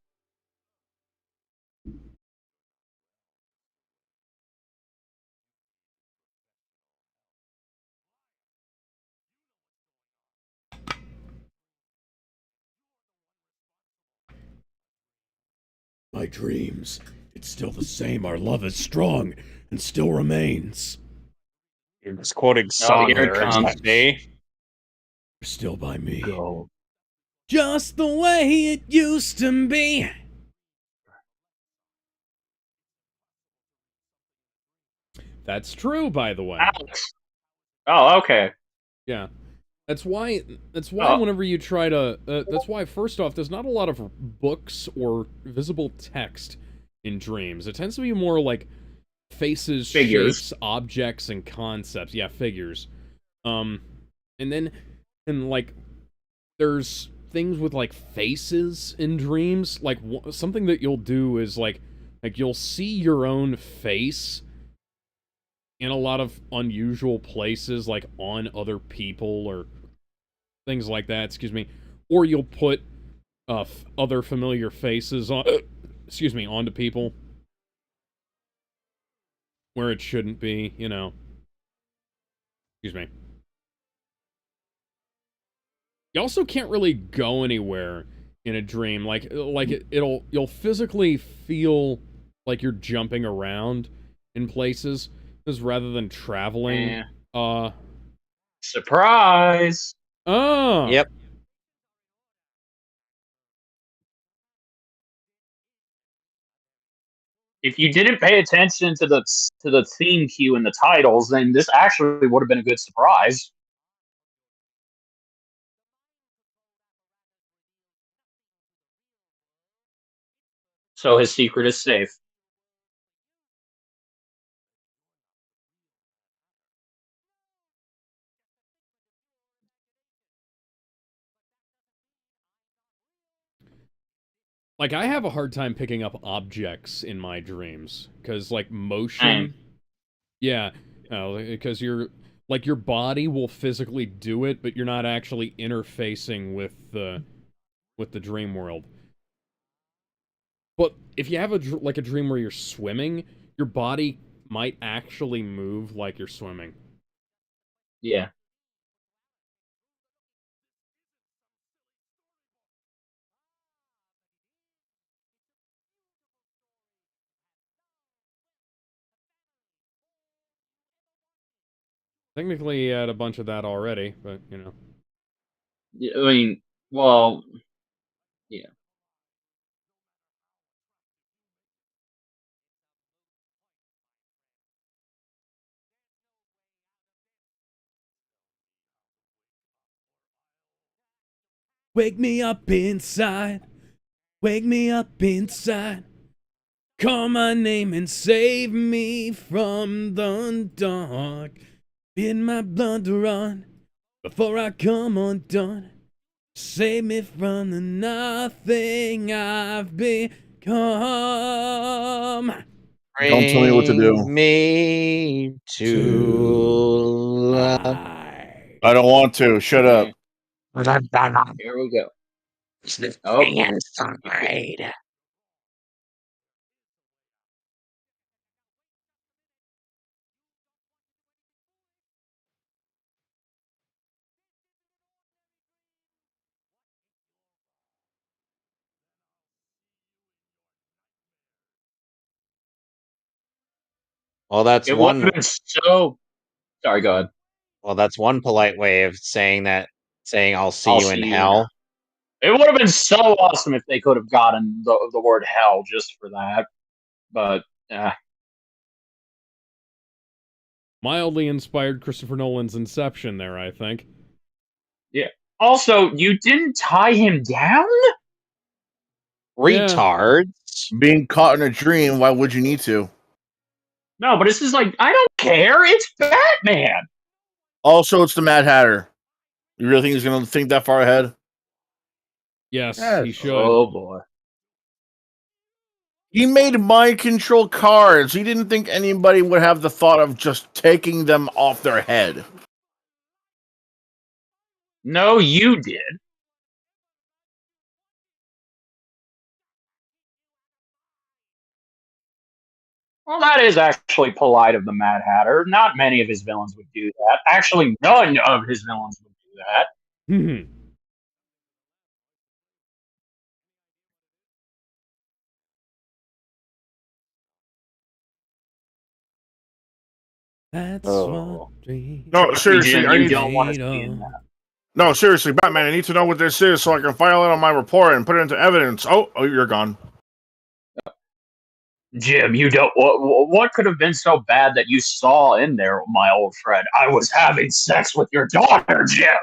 My dreams. It's still the same. Our love is strong and still remains. You're just quoting Oh, song here it lyrics, comes. eh? You're still by me. Go. Just the way it used to be. That's true, by the way. Alex. Oh, okay. Yeah. That's why Oh. whenever you try to that's why first off there's not a lot of books or visible text in dreams. It tends to be more like faces, Figures. shapes, objects and concepts. Yeah, figures. And like there's things with like faces in dreams. Like something that you'll do is like you'll see your own face in a lot of unusual places, like on other people or things like that, excuse me. Or you'll put other familiar faces on, onto people where it shouldn't be, you know. Excuse me. You also can't really go anywhere in a dream. You'll physically feel like you're jumping around in places, because rather than traveling, Surprise! Oh. Yep. If you didn't pay attention to the theme cue in the titles, then this actually would have been a good surprise. So his secret is safe. Like, I have a hard time picking up objects in my dreams, because, like, motion... Yeah, because your body will physically do it, but you're not actually interfacing with the dream world. But if you have a dream where you're swimming, your body might actually move like you're swimming. Yeah. Technically, you had a bunch of that already, but, you know. I mean, well, yeah. Wake me up inside. Wake me up inside. Call my name and save me from the dark. Bid my blood to run before I come undone. Save me from the nothing I've become. Don't tell me what to do. Bring me to I don't want to. Shut up. Here we go. Oh. inside. Well, that's It would one. have been so. Sorry, go ahead. Well, that's one polite way of saying that. Saying I'll see you in hell. It would have been so awesome if they could have gotten the word hell just for that. But, Mildly inspired Christopher Nolan's Inception there, I think. yeah. Also, you didn't tie him down? Retards. Being caught in a dream, why would you need to? No, but this is like, I don't care. It's Batman. Also, it's the Mad Hatter. You really think he's going to think that far ahead? Yes, Yes. he should. Oh boy. He made mind control cards. He didn't think anybody would have the thought of just taking them off their head. No, you did. Well, that is actually polite of the Mad Hatter. Not many of his villains would do that. Actually, none of his villains would do that. Mhm. That's Oh. what dreams No, seriously, Jim, I you need. don't want to made see in of. that. No, seriously, Batman. I need to know what this is so I can file it on my report and put it into evidence. Oh, you're gone. Jim, you don't. What could have been so bad that you saw in there, my old friend? I was having sex with your daughter, Jim.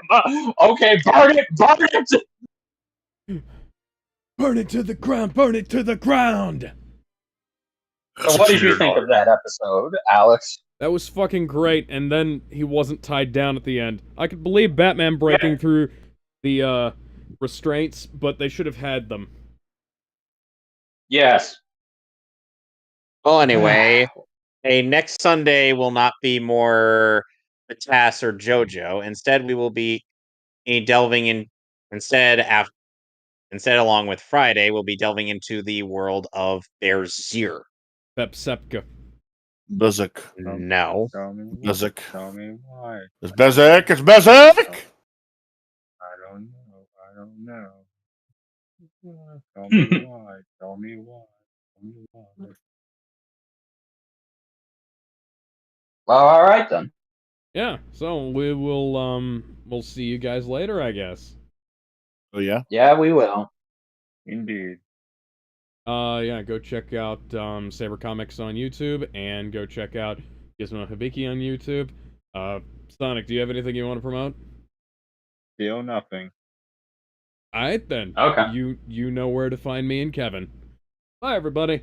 Okay, burn it, burn it. Burn it to the ground, burn it to the ground! So, what did you think of that episode, Alex? That was fucking great, and then he wasn't tied down at the end. I could believe Batman breaking through the restraints, but they should have had them. Yes. Well, anyway, next Sunday will not be more Batas or JoJo. Instead, we will be delving in. Instead, along with Friday, we'll be delving into the world of Bearsier. Bepsepka. Bezek. No. Tell me why. Bezek. Tell me why. It's Bezek. It's Bezek. I don't know. I don't know. Tell me why. Tell me why. Tell me why. Well, all right then. Yeah, so we'll see you guys later, I guess. Oh yeah. Yeah, we will. Indeed. Yeah, go check out Saber Comics on YouTube, and go check out Gizmo Hibiki on YouTube. Sonic, do you have anything you want to promote? Still nothing. Alright then. Okay. You know where to find me and Kevin. Bye, everybody.